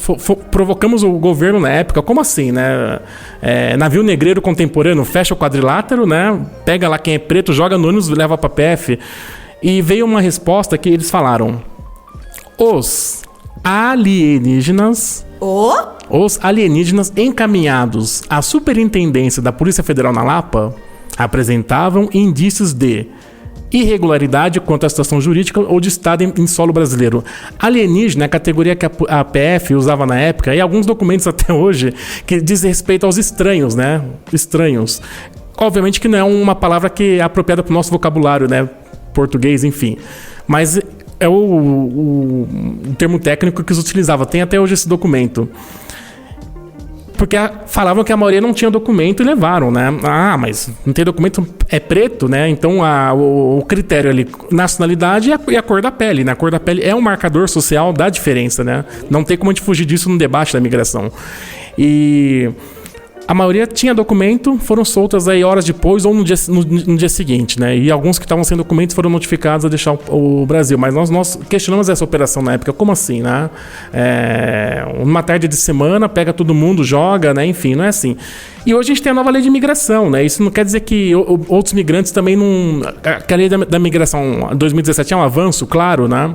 provocamos o governo na época, como assim, né? Navio negreiro contemporâneo, fecha o quadrilátero, né? Pega lá quem é preto, joga no ônibus e leva pra PF. E veio uma resposta que eles falaram: os alienígenas encaminhados à Superintendência da Polícia Federal na Lapa apresentavam indícios de irregularidade quanto à situação jurídica ou de estado em solo brasileiro. Alienígena é a categoria que a PF usava na época, e alguns documentos até hoje, que diz respeito aos estranhos, né? Estranhos. Obviamente que não é uma palavra que é apropriada para o nosso vocabulário, né? Português, enfim. Mas é o termo técnico que se utilizava. Tem até hoje esse documento. Porque falavam que a maioria não tinha documento e levaram, né? Ah, mas não tem documento, é preto, né? Então o critério ali, nacionalidade e a cor da pele, né? A cor da pele é um marcador social da diferença, né? Não tem como a gente fugir disso no debate da migração. E a maioria tinha documento, foram soltas aí horas depois ou no dia seguinte, né? E alguns que estavam sem documentos foram notificados a deixar o Brasil. Mas nós questionamos essa operação na época. Como assim, né? Uma tarde de semana, pega todo mundo, joga, né? Enfim, não é assim. E hoje a gente tem a nova lei de imigração, né? Isso não quer dizer que outros migrantes também não... Que a lei da migração 2017 é um avanço, claro, né?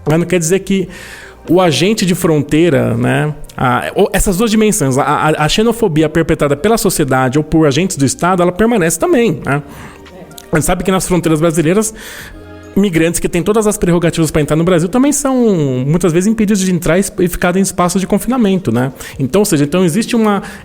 Mas não quer dizer que o agente de fronteira, né? Essas duas dimensões, a xenofobia perpetrada pela sociedade ou por agentes do Estado, ela permanece também, né? A gente sabe que nas fronteiras brasileiras, migrantes que têm todas as prerrogativas para entrar no Brasil também são muitas vezes impedidos de entrar e ficar em espaços de confinamento, né? Então, ou seja, existe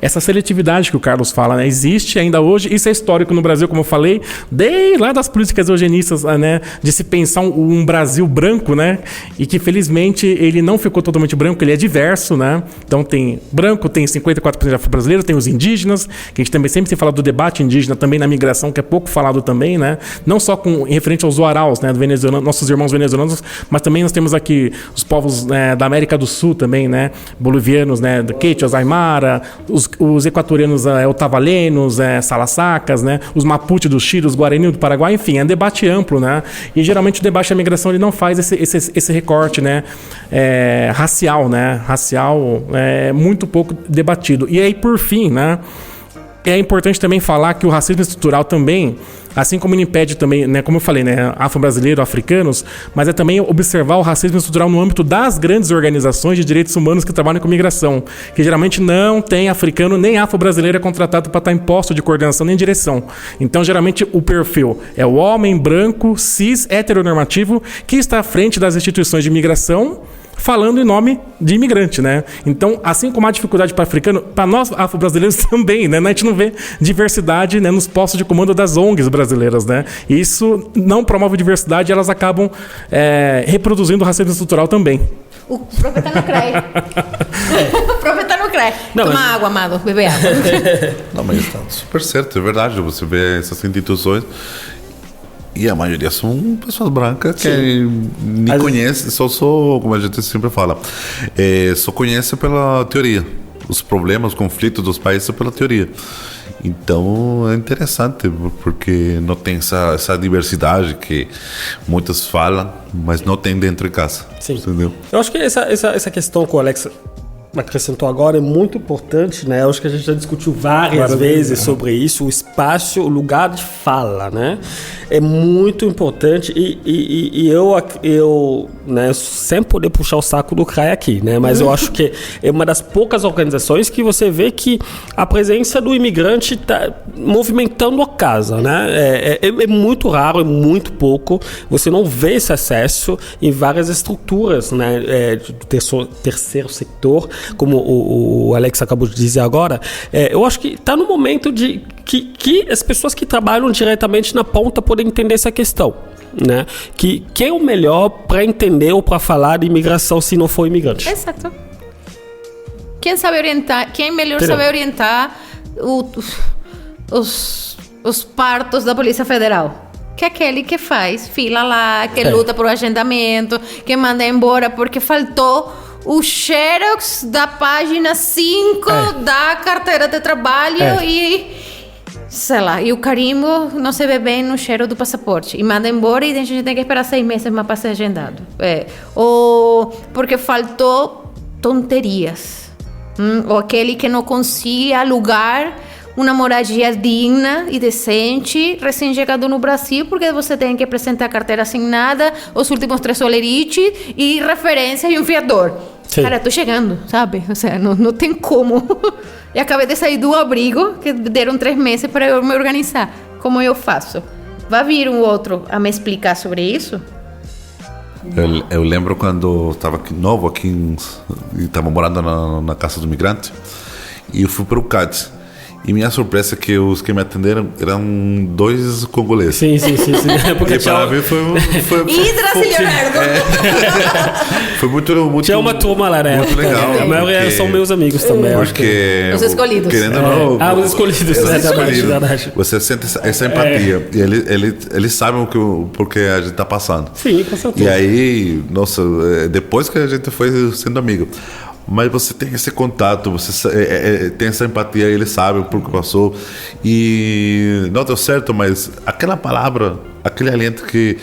essa seletividade que o Carlos fala, né? Existe ainda hoje, isso é histórico no Brasil, como eu falei, desde lá das políticas eugenistas, né? De se pensar um Brasil branco, né? E que felizmente ele não ficou totalmente branco, ele é diverso, né? Então tem branco, tem 54% de afro-brasileiros, tem os indígenas, que a gente também sempre se fala do debate indígena também na migração, que é pouco falado também, né? Não só referente aos uaraus, né? Nossos irmãos venezuelanos, mas também nós temos aqui os povos, né, da América do Sul também, né, bolivianos, né, quechuas, aimara, os equatorianos otavalenos, salassacas, né, os mapuche do Chile, os guarani do Paraguai, enfim, é um debate amplo, né, e geralmente o debate da migração ele não faz esse recorte, né, racial, né, muito pouco debatido. E aí, por fim, né, é importante também falar que o racismo estrutural também, assim como ele impede também, né, como eu falei, né, afro-brasileiro, africanos, mas é também observar o racismo estrutural no âmbito das grandes organizações de direitos humanos que trabalham com migração, que geralmente não tem africano nem afro-brasileiro contratado para estar em posto de coordenação nem direção. Então, geralmente, o perfil é o homem branco, cis, heteronormativo, que está à frente das instituições de migração, falando em nome de imigrante, né? Então, assim como há dificuldade para africano, para nós afro-brasileiros também, né? A gente não vê diversidade, né, nos postos de comando das ONGs brasileiras, né? E isso não promove diversidade e elas acabam reproduzindo o racismo estrutural também. O profeta não crê. O profeta não crê. Toma água, amado. Bebe água. Não, mas está super certo, é verdade. Você vê essas instituições e a maioria são pessoas brancas que nem conhecem, só como a gente sempre fala, só conhece pela teoria. Os problemas, os conflitos dos países pela teoria. Então é interessante, porque não tem essa diversidade que muitos falam, mas não tem dentro de casa. Sim. Entendeu? Eu acho que essa questão que o Alex acrescentou agora é muito importante, né? Eu acho que a gente já discutiu várias vezes sobre isso, o espaço, o lugar de fala, né? É muito importante e eu né, sem poder puxar o saco do CRAE aqui, né? Mas eu acho que é uma das poucas organizações que você vê que a presença do imigrante está movimentando a casa, né? É muito raro, é muito pouco. Você não vê esse acesso em várias estruturas, né? Do terceiro setor, como o Alex acabou de dizer agora. Eu acho que está no momento de que as pessoas que trabalham diretamente na ponta podem entender essa questão, né? Quem é o melhor para entender ou para falar de imigração se não for imigrante? Exato. Quem sabe orientar, quem melhor sabe orientar os partos da Polícia Federal? Que é aquele que faz fila lá, que luta por agendamento, que manda embora porque faltou o xerox da página 5 da carteira de trabalho e, sei lá, e o carimbo não se vê bem no cheiro do passaporte. E manda embora e a gente tem que esperar 6 meses mais para ser agendado. Ou porque faltou tonterias. Ou aquele que não conseguia alugar uma moradia digna e decente, recém-chegado no Brasil, porque você tem que apresentar a carteira assinada, os últimos 3 solerites e referência e um fiador. Sim. Cara, tô chegando, sabe? O sea, não tem como. E acabei de sair do abrigo, que deram 3 meses para eu me organizar. Como eu faço? Vai vir um outro a me explicar sobre isso? Eu lembro quando estava novo aqui, estava morando na casa do imigrante, e eu fui para o CAD. E minha surpresa é que os que me atenderam eram 2 congoleses. Sim. Porque para mim foi muito... Tinha uma turma lá, né? Muito legal. A maioria são meus amigos também. Porque... Os escolhidos. Querendo ou não... os escolhidos. Verdade. Você sente essa empatia. E eles sabem porque a gente está passando. Sim, com certeza. E aí, nossa, depois que a gente foi sendo amigo... Mas você tem esse contato, você tem essa empatia, ele sabe o que passou. E não deu certo, mas aquela palavra, aquele aliento que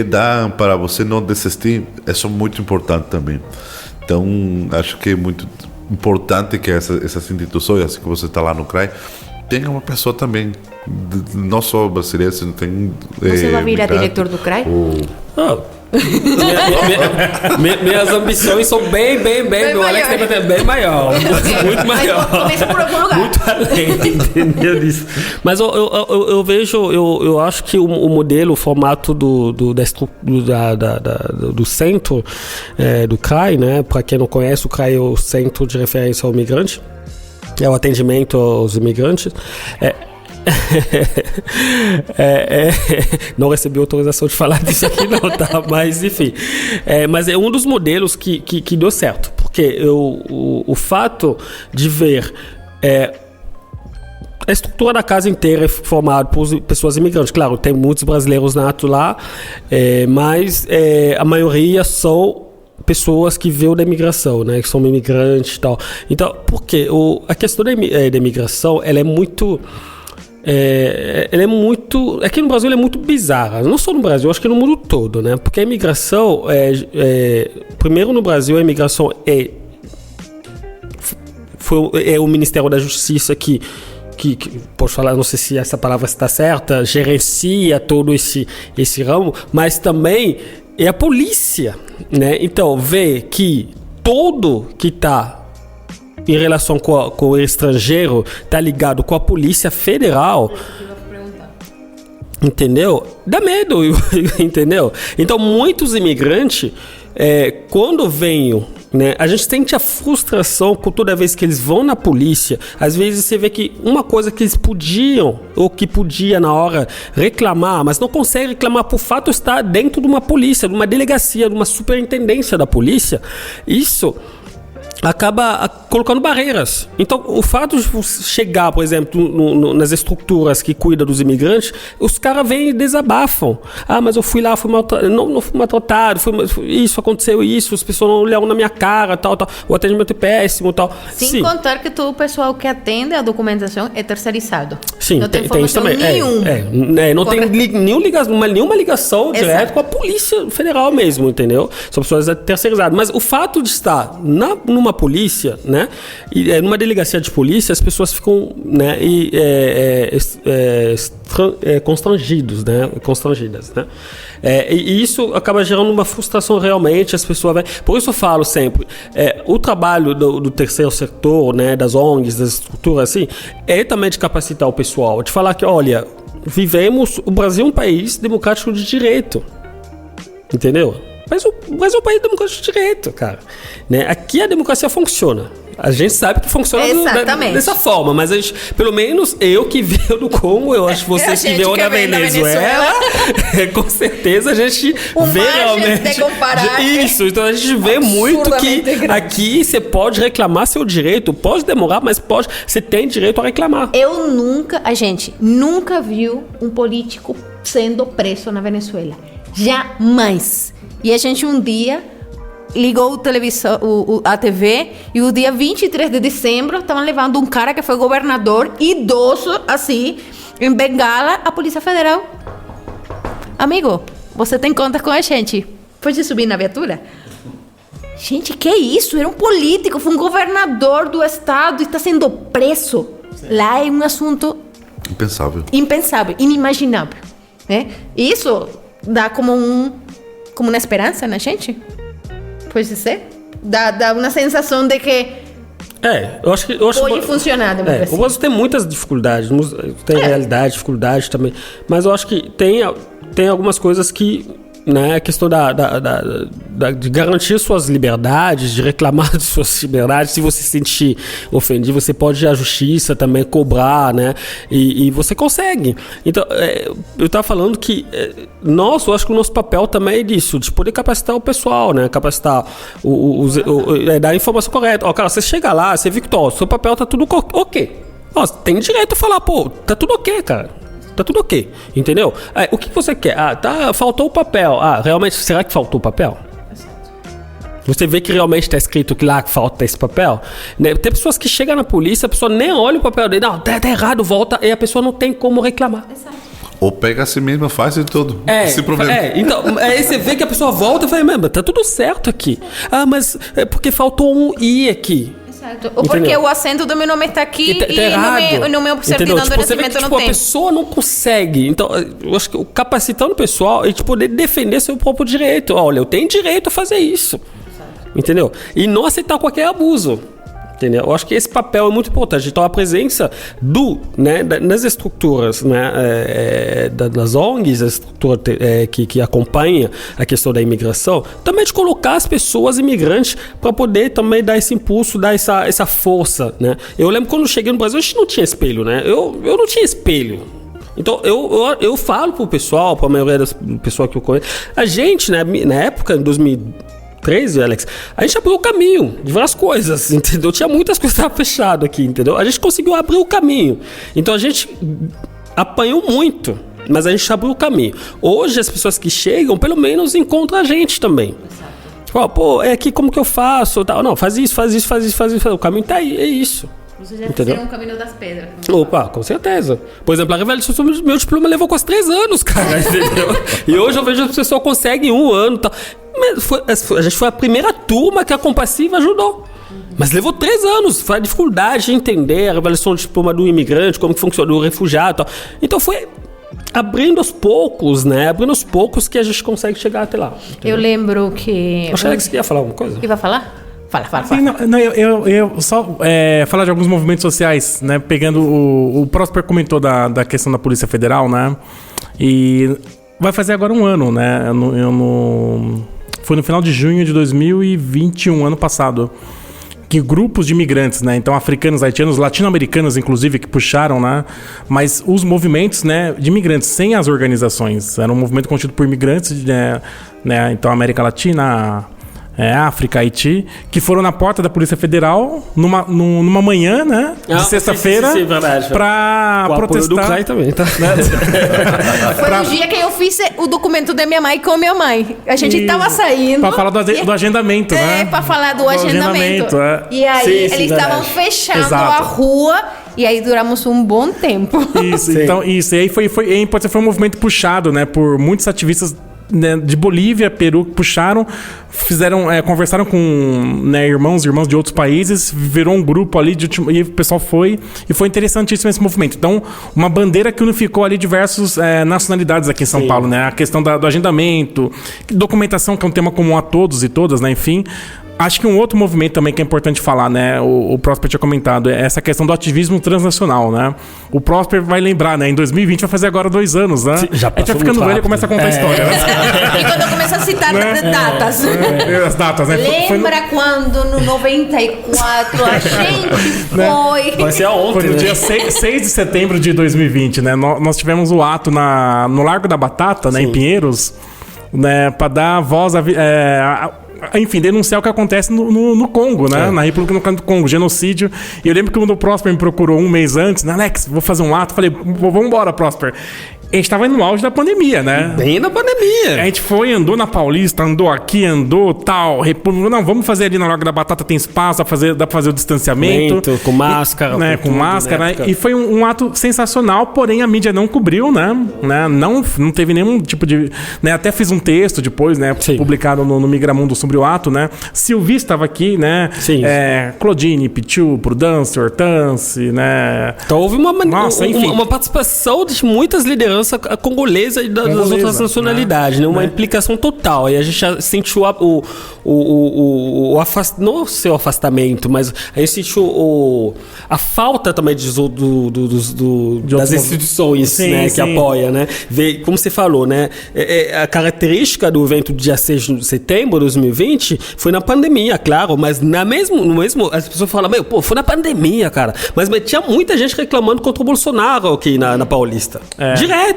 dá para você não desistir, é muito importante também. Então, acho que é muito importante que essas instituições, assim que você está lá no CRAI, tenha uma pessoa também, não só brasileira, você não tem... Você vai virar diretor do CRAI? Minhas ambições são bem o Alex tem que bem maior, muito maior, começa por algum lugar, muito além, entendeu disso. Mas eu vejo, eu acho que o modelo, o formato do centro do CRAI, né? Para quem não conhece, o CRAI é o Centro de Referência ao Imigrante, é o atendimento aos imigrantes. Não recebi autorização de falar disso aqui não, tá? Mas enfim, mas é um dos modelos que deu certo, porque o fato de ver a estrutura da casa inteira é formada por pessoas imigrantes. Claro, tem muitos brasileiros natos lá, mas a maioria são pessoas que veio da imigração, né, que são imigrantes e tal. Então, porque a questão da imigração, ela é muito... aqui no Brasil ela é muito bizarra, não só no Brasil, acho que no mundo todo, né? Porque a imigração primeiro no Brasil a imigração é o Ministério da Justiça que posso falar, não sei se essa palavra está certa, gerencia todo esse ramo, mas também é a polícia, né? Então vê que todo que está em relação com o estrangeiro, tá ligado com a Polícia Federal. Entendeu? Dá medo, entendeu? Então, muitos imigrantes, quando vêm, né, a gente sente a frustração com toda vez que eles vão na polícia. Às vezes você vê que uma coisa que eles podiam, ou que podia na hora reclamar, mas não consegue reclamar por fato de estar dentro de uma polícia, de uma delegacia, de uma superintendência da polícia. Isso acaba colocando barreiras. Então, o fato de chegar, por exemplo, nas estruturas que cuidam dos imigrantes, os caras vêm e desabafam. Mas eu fui lá, fui maltratado, não fui maltratado, isso, aconteceu isso, as pessoas não olham na minha cara, tal, o atendimento é péssimo, tal. Sem contar que todo o pessoal que atende a documentação é terceirizaado. Sim, não tem isso também. Não tem nenhuma ligação direta com a Polícia Federal mesmo, entendeu? São pessoas terceirizadas. Mas o fato de estar numa polícia, né, e numa delegacia de polícia, as pessoas ficam, né, constrangidas, né? E isso acaba gerando uma frustração realmente, as pessoas... Por isso eu falo sempre, o trabalho do terceiro setor, né, das ONGs, das estruturas, assim, é também de capacitar o pessoal, de falar que, olha, o Brasil é um país democrático de direito, entendeu? Mas o país é um país democrático de direito, cara. Né? Aqui a democracia funciona. A gente sabe que funciona dessa forma, mas a gente, pelo menos eu que veio do Congo, eu acho que vocês que veio da Venezuela, com certeza a gente vê realmente. De comparar, isso, então a gente vê muito que aqui você pode reclamar seu direito, pode demorar, mas você tem direito a reclamar. A gente nunca viu um político sendo preso na Venezuela. Jamais. E a gente um dia ligou o televisor, a TV, e o dia 23 de dezembro estavam levando um cara que foi governador, idoso, assim, em bengala, a Polícia Federal. Amigo, você tem conta com a gente? Pode subir na viatura? Gente, que isso? Era um político, foi um governador do estado e está sendo preso. Lá é um assunto... Impensável, inimaginável. Né? Isso dá como uma esperança na gente? Pode ser? Dá uma sensação de que eu acho que pode funcionar a democracia. O Brasil tem muitas dificuldades, tem realidade, dificuldade também, mas eu acho que tem algumas coisas que, né, a questão de garantir suas liberdades, de reclamar de suas liberdades. Se você se sentir ofendido, você pode ir à justiça também cobrar, né? E você consegue. Então, eu estava falando que eu acho que o nosso papel também é disso, de poder capacitar o pessoal, né? Capacitar, dar a informação correta. Ó, cara, você chega lá, você vê que seu papel tá tudo ok. Ó, você tem direito a falar, pô, tá tudo ok, cara. Tá tudo ok, entendeu? O que você quer? Faltou o papel. Realmente, será que faltou o papel? Você vê que realmente está escrito que lá falta esse papel? Né? Tem pessoas que chegam na polícia, a pessoa nem olha o papel dele, não, tá errado, volta, e a pessoa não tem como reclamar. Exato. Ou pega a si mesma, faz de tudo. Esse problema. Então, aí você vê que a pessoa volta e fala, mesmo, tá tudo certo aqui. Mas é porque faltou um I aqui. Ou porque o acento do meu nome está aqui e no meu certidão de nascimento não tem. A pessoa não consegue. Então, eu acho que capacitando o pessoal e poder defender seu próprio direito. Olha, eu tenho direito a fazer isso. Entendeu? E não aceitar qualquer abuso. Entendeu? Eu acho que esse papel é muito importante. Então, a presença nas estruturas, né, das ONGs, a estrutura que acompanha a questão da imigração, também de colocar as pessoas imigrantes para poder também dar esse impulso, dar essa força. Né? Eu lembro quando eu cheguei no Brasil, a gente não tinha espelho. Né? Eu não tinha espelho. Então, eu falo pro pessoal, para a maioria do pessoal que eu conheço, a gente, né, na época, em 2013, Alex, a gente abriu o caminho de várias coisas, entendeu? Tinha muitas coisas que estavam fechadas aqui, entendeu? A gente conseguiu abrir o caminho. Então, a gente apanhou muito, mas a gente abriu o caminho. Hoje, as pessoas que chegam, pelo menos, encontram a gente também. Tipo, pô, aqui como que eu faço? Não, faz isso. O caminho tá aí, é isso. Você já fizeram um caminho das pedras. Opa, com certeza. Por exemplo, a revalidação do meu diploma levou quase 3 anos, cara, entendeu? E hoje eu vejo que a pessoa consegue em 1 ano e tal. Mas a gente foi a primeira turma que a Compassiva ajudou. Mas levou 3 anos. Foi a dificuldade de entender a revalidação do diploma do imigrante, como que funciona, do refugiado e tal. Então foi abrindo aos poucos, né? Abrindo aos poucos que a gente consegue chegar até lá. Entendeu? Eu lembro que... Acho que você ia falar alguma coisa? O que vai falar? Fala. Sim, não, eu só falar de alguns movimentos sociais, né? Pegando o Próspero comentou da questão da Polícia Federal, né? E vai fazer agora 1 ano, né? Foi no final de junho de 2021, ano passado, que grupos de imigrantes, né? Então, africanos, haitianos, latino-americanos, inclusive, que puxaram, né? Mas os movimentos, né, de imigrantes, sem as organizações. Era um movimento constituído por imigrantes, né? Então, América Latina... África, Haiti, que foram na porta da Polícia Federal numa manhã, né? De sexta-feira, para protestar. Do Clay também, tá? Foi o dia que eu fiz o documento da minha mãe com minha mãe. A gente estava saindo. Para falar do agendamento, né? Para falar do agendamento. E aí, eles estavam fechando a rua. E aí duramos um bom tempo. Isso, então, isso. E aí foi um movimento puxado, né? Por muitos ativistas, né, de Bolívia, Peru, que puxaram, conversaram com, né, irmãos de outros países, virou um grupo ali, e o pessoal foi interessantíssimo esse movimento. Então, uma bandeira que unificou ali diversas nacionalidades aqui em São Paulo, né? A questão do agendamento, documentação, que é um tema comum a todos e todas, né? Enfim, Acho que um outro movimento também que é importante falar, né? O Prosper tinha comentado, é essa questão do ativismo transnacional, né? O Prosper vai lembrar, né? Em 2020 vai fazer agora 2 anos, né? Já a gente vai passou ficando muito velho e começa a contar a história, né? E quando eu começo a citar datas. As datas, né? Lembra quando no 94 a gente foi... Vai ser ontem, Foi no né? dia 6 de setembro de 2020, né? Nós tivemos o ato no Largo da Batata, né? Em Pinheiros, né? Para dar voz enfim, denunciar o que acontece no Congo, né? Na República do Congo, genocídio. E eu lembro que quando o Prosper me procurou um mês antes, né? Alex, vou fazer um ato. Falei, vamos embora, Prosper. A gente tava no auge da pandemia, né? Bem na pandemia. A gente foi, andou na Paulista, andou aqui, andou tal, República. Não, vamos fazer ali na Largo da Batata, tem espaço, dá pra fazer o distanciamento. Com máscara. Né, com máscara, né? E foi um ato sensacional, porém a mídia não cobriu, né? Não teve nenhum tipo de... Né? Até fiz um texto depois, né? Sim. Publicado no Migramundo sobre o ato, né? Silvi estava aqui, né? Sim. Claudine, Pichu, Prudence, Hortense, né? Então houve Nossa, enfim. uma participação de muitas lideranças congolesas e das outras nacionalidades, né? Uma implicação total. E a gente já sentiu não o seu afastamento, mas a gente sentiu a falta também das instituições, sim, né, sim. que apoia, né? Como você falou, né? A característica do evento do dia 6 de setembro de 2020 foi na pandemia, claro, mas no mesmo as pessoas falam, foi na pandemia, cara. Mas tinha muita gente reclamando contra o Bolsonaro aqui na Paulista. Direto,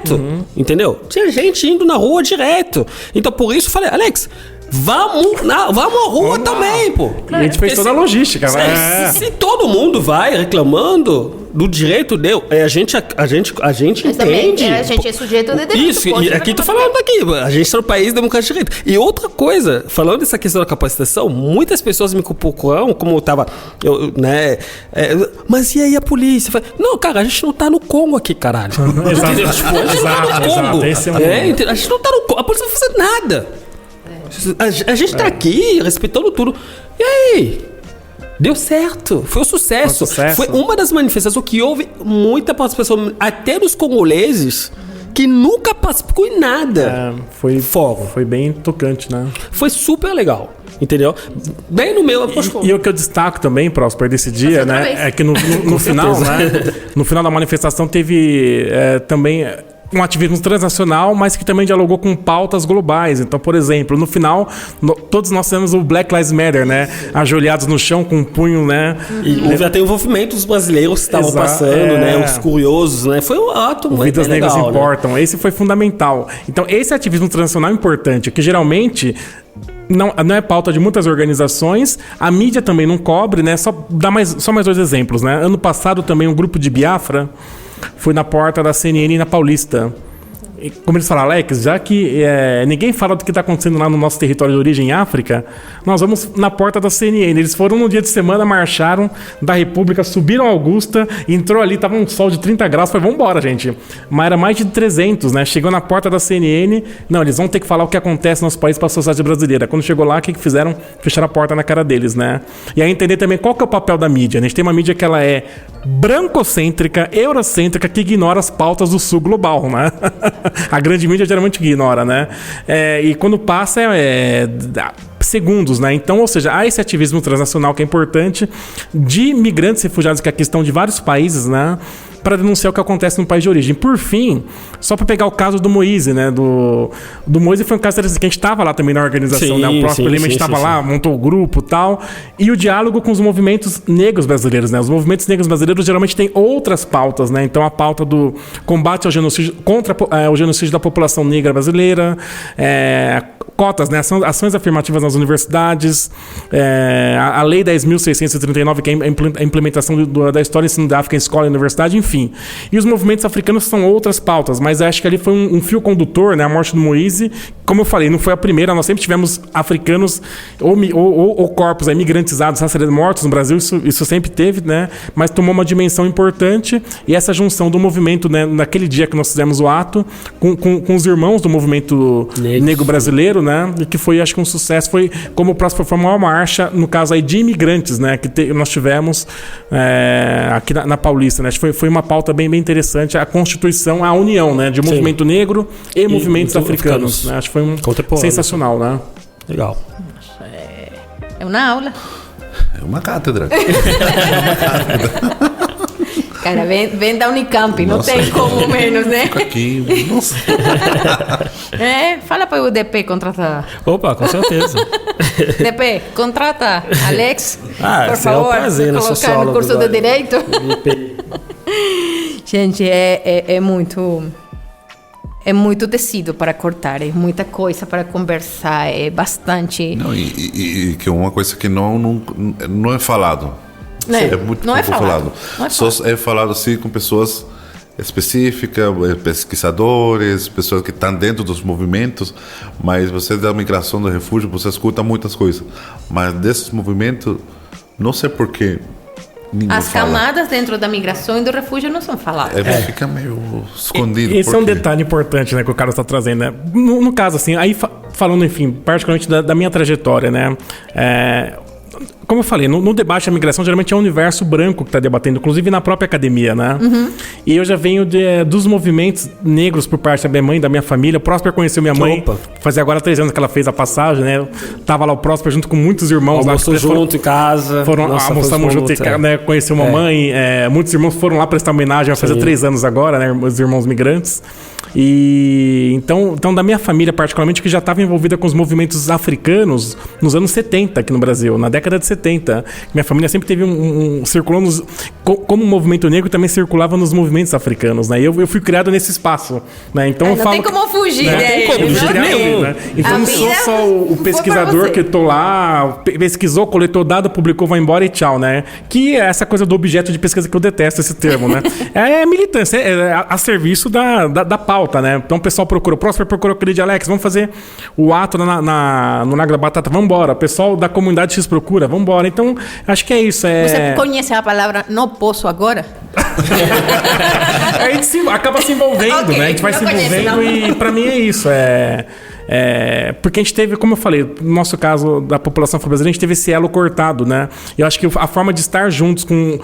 entendeu? Tinha gente indo na rua direto. Então, por isso eu falei, Alex, vamos à rua também, pô. E a gente fez toda a logística, né? Se todo mundo vai reclamando do direito dele, a gente Mas também entende. a gente é sujeito de direito. Isso, e aqui tô falando aqui, a gente tá no país democrático de direito. E outra coisa, falando dessa questão da capacitação, muitas pessoas me procuram, como eu tava, mas e aí a polícia? Eu falei, não, cara, a gente não tá no Congo aqui, caralho. Exato. Entendeu? Tipo, a gente não tá no Congo. Esse é A gente não tá no Congo, a polícia não vai fazer nada. A gente tá aqui respeitando tudo. E aí? Deu certo, foi um sucesso. Foi uma das manifestações que houve muita participação, até dos congoleses, que nunca participou em nada. Foi bem tocante, né? Foi super legal, entendeu? Bem no meu... E o que eu destaco também, Prosper, desse dia, né? É que no final, né? No final da manifestação teve também... um ativismo transnacional, mas que também dialogou com pautas globais. Então, por exemplo, no final, todos nós temos o Black Lives Matter, né? Ajoelhados no chão com um punho, né? E houve até envolvimento dos brasileiros que estavam passando, né? Os curiosos, né? Foi um ato muito Vidas legal, negras importam. Esse foi fundamental. Então, esse ativismo transnacional é importante, que geralmente... Não é pauta de muitas organizações, a mídia também não cobre, né? Só mais 2 exemplos, né? Ano passado também um grupo de Biafra foi na porta da CNN na Paulista. E, como eles falaram, Alex, já que ninguém fala do que está acontecendo lá no nosso território de origem em África, nós vamos na porta da CNN. Eles foram no dia de semana, marcharam da República, subiram a Augusta, entrou ali, tava um sol de 30 graus, foi, vamos embora, gente. Mas era mais de 300, né? Chegou na porta da CNN, não, eles vão ter que falar o que acontece no nosso país para a sociedade brasileira. Quando chegou lá, o que fizeram? Fecharam a porta na cara deles, né? E aí entender também qual que é o papel da mídia, né? A gente tem uma mídia que ela é brancocêntrica, eurocêntrica, que ignora as pautas do sul global, né? A grande mídia geralmente ignora, né? E quando passa segundos, né? Então, ou seja, há esse ativismo transnacional que é importante de migrantes refugiados que aqui estão de vários países, né? Para denunciar o que acontece no país de origem. Por fim, só para pegar o caso do Moise, né? Do Moise foi um caso interessante, que a gente estava lá também na organização, né? O Prosper Lima, a gente estava lá, montou o grupo e tal. E o diálogo com os movimentos negros brasileiros, né? Os movimentos negros brasileiros geralmente têm outras pautas, né? Então, a pauta do combate ao genocídio, contra o genocídio da população negra brasileira, cotas, né? Ações afirmativas nas universidades, a Lei 10.639, que é a implementação da história e ensino da África em escola e universidade, enfim. E os movimentos africanos são outras pautas, mas acho que ali foi um fio condutor, né? A morte do Moise, como eu falei, não foi a primeira, nós sempre tivemos africanos ou corpos imigrantizados, mortos no Brasil, isso sempre teve, né? Mas tomou uma dimensão importante, e essa junção do movimento, né? Naquele dia que nós fizemos o ato, com os irmãos do movimento negro brasileiro, né? E que foi, acho que um sucesso, foi como o próximo, foi a maior marcha, no caso aí de imigrantes, né? Que nós tivemos aqui na Paulista, né? Acho que foi uma pauta bem interessante, a constituição, a união, né? De movimento negro e movimentos africanos, né? Acho que foi sensacional, né? Legal. É uma aula. É uma cátedra. Cara, vem da Unicamp, não Nossa. tem como menos, né? Fico aqui, nossa. Fala para o DP contratar. Opa, com certeza. DP, contrata Alex, por esse é um favor, prazer, né, colocar no sociólogo curso da- de Direito. Gente, é muito tecido para cortar, é muita coisa para conversar, é bastante... Não, e que é uma coisa que não é falado. Né? É muito Não é pouco falado. Não é Só é falado assim com pessoas específicas, pesquisadores, pessoas que estão dentro dos movimentos, mas você da migração do refúgio, você escuta muitas coisas. Mas desses movimentos, não sei por que ninguém As fala. camadas dentro da migração e do refúgio não são faladas. Fica meio escondido. Esse é um porque- detalhe importante, né, que o Carlos está trazendo, né? No caso, assim, aí falando, enfim, particularmente da minha trajetória, né? Como eu falei, no debate da migração, geralmente é um universo branco que está debatendo, inclusive na própria academia, né? E eu já venho dos movimentos negros por parte da minha mãe, da minha família. O Prósper conheceu minha mãe. Opa. Fazia agora 3 anos que ela fez a passagem, né? Tava lá o Prósper junto com muitos irmãos. Almoçou lá, que junto em casa. Almoçamos junto, né? Conheceu mamãe. Muitos irmãos foram lá prestar homenagem, vai fazer 3 anos agora, né? Os irmãos migrantes. E então da minha família, particularmente, que já estava envolvida com os movimentos africanos nos anos 70 aqui no Brasil, na década de 70. Minha família sempre teve circulou como o movimento negro também circulava nos movimentos africanos, né? Eu fui criado nesse espaço, né? Então eu Não falo tem como fugir, né? né? Não tem como, Não de jeito tem. nenhum, né? Então A eu não sou vida só o foi pra pesquisador você. que tô lá, pesquisou, coletou dado, publicou, vai embora e tchau, né? Que é essa coisa do objeto de pesquisa que eu detesto esse termo, né? É militância, é a serviço da pauta, né? Então o pessoal procurou, o Próximo procurou aquele de Alex, vamos fazer o ato no Lago da Batata, vamos embora. O pessoal da comunidade X procura, vamos embora. Então, acho que é isso. Você conhece a palavra não posso agora? A gente acaba se envolvendo, Ok, né? A gente vai não se conheço, envolvendo e pra mim é isso. Porque a gente teve, como eu falei, no nosso caso da população afro-brasileira, a gente teve esse elo cortado, né? E eu acho que a forma de estar juntos com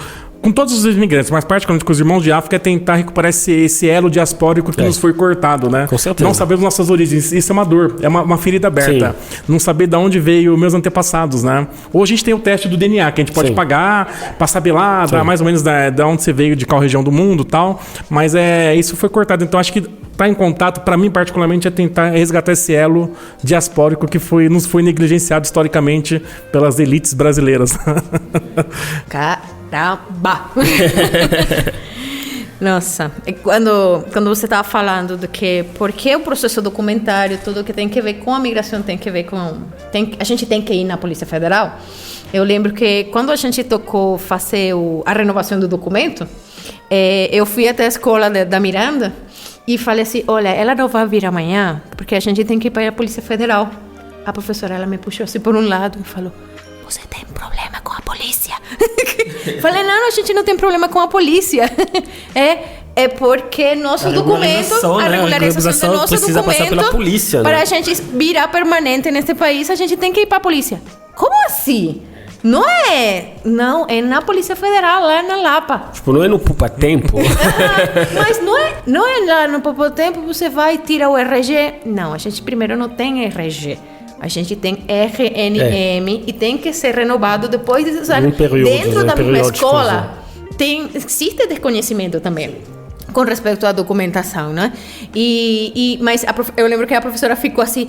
todos os imigrantes, mas particularmente com os irmãos de África, é tentar recuperar esse elo diaspórico que nos foi cortado, né? Com certeza. Não sabemos nossas origens. Isso é uma dor, é uma ferida aberta. Não saber de onde veio meus antepassados, né? Hoje a gente tem o teste do DNA, que a gente pode pagar pra saber lá, mais ou menos da onde você veio, de qual região do mundo e tal. Mas isso foi cortado. Então acho que estar em contato, para mim particularmente, é tentar resgatar esse elo diaspórico que nos foi negligenciado historicamente pelas elites brasileiras. Caramba! Nossa, quando você estava falando do que por que o processo documentário, tudo que tem que ver com a migração tem que ver com a gente tem que ir na Polícia Federal. Eu lembro que quando a gente tocou fazer a renovação do documento, eu fui até a escola da Miranda e falei assim, olha, ela não vai vir amanhã porque a gente tem que ir para a Polícia Federal. A professora, ela me puxou assim por um lado e falou, você tem problema com a polícia? Falei, não, a gente não tem problema com a polícia. É porque nosso documento, a regularização do nosso precisa passar documento, pela polícia, né? para a gente virar permanente nesse país, a gente tem que ir para a polícia. Como assim? Não, é na Polícia Federal, lá na Lapa. Tipo, não é no Poupa Tempo? Mas não é lá no Poupa Tempo, você vai tirar o RG. Não, a gente primeiro não tem RG. A gente tem RNM e tem que ser renovado depois de 2 anos. Dentro da mesma escola, existe desconhecimento também com respeito à documentação, né? Mas eu lembro que a professora ficou assim,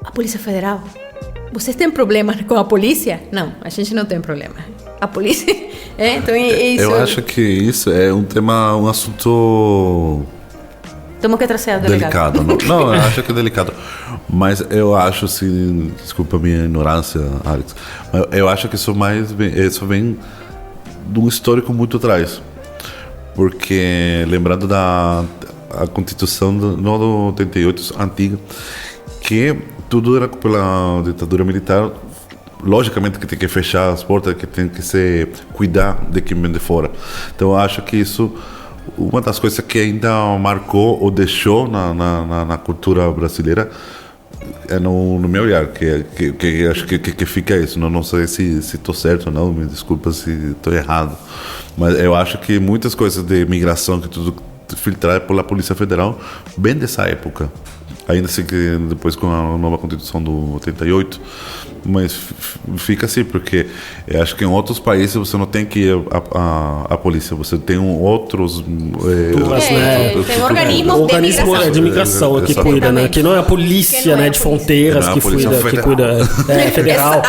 a Polícia Federal, vocês têm problema com a polícia? Não, a gente não tem problema. A polícia... então isso... Eu acho que isso é um assunto... Temos que trazer a delegado. Delicado. Não, eu acho que é delicado. Mas eu acho, assim, desculpa a minha ignorância, Alex, mas eu acho que isso vem de um histórico muito atrás. Porque, lembrando da Constituição não do 88, antiga, que tudo era pela ditadura militar, logicamente que tem que fechar as portas, que tem que cuidar de quem vem de fora. Então eu acho que isso, uma das coisas que ainda marcou ou deixou na cultura brasileira é no meu olhar, que acho que fica isso. Não sei se estou certo ou não, me desculpa se estou errado, mas eu acho que muitas coisas de migração que tudo filtrado pela Polícia Federal vem dessa época. Ainda assim que depois com a nova Constituição do 88, mas fica assim, porque eu acho que em outros países você não tem que ir a polícia, você tem outros... tem organismos de migração que cuida, né? Que não é a polícia, né, de fronteiras que cuida, federal.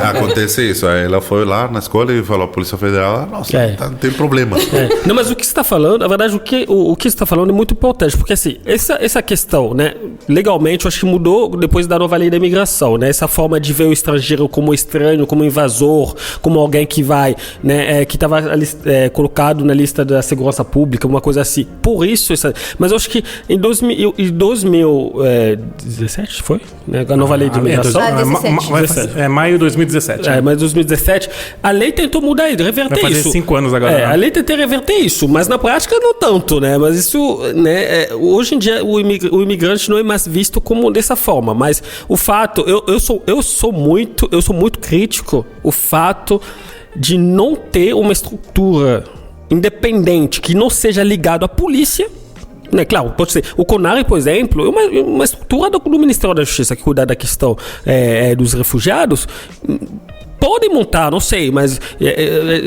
Acontece isso, aí ela foi lá na escola e falou, a Polícia Federal, nossa, tem problema. Não, mas o que você está falando, na verdade, o que você está falando é muito importante, porque assim, essa questão, né, legalmente, eu acho que mudou depois da nova lei da imigração, né, essa forma de ver o estrangeiro como estranho, como invasor, como alguém que vai, né, que estava colocado na lista da segurança pública, uma coisa assim. Por isso, mas eu acho que em 2017 foi? Né, a nova lei de imigração? Maio de 2017. Maio de 2017. A lei tentou mudar, reverter isso. Vai fazer 5 anos agora. A lei tentou reverter isso, mas na prática não tanto, né? Mas isso, né? Hoje em dia o imigrante não é mais visto como dessa forma. Mas o fato, eu sou muito crítico o fato de não ter uma estrutura independente que não seja ligado à polícia. Né, claro, pode ser. O CONARE, por exemplo, é uma estrutura do Ministério da Justiça que cuida da questão dos refugiados. Podem montar, não sei, mas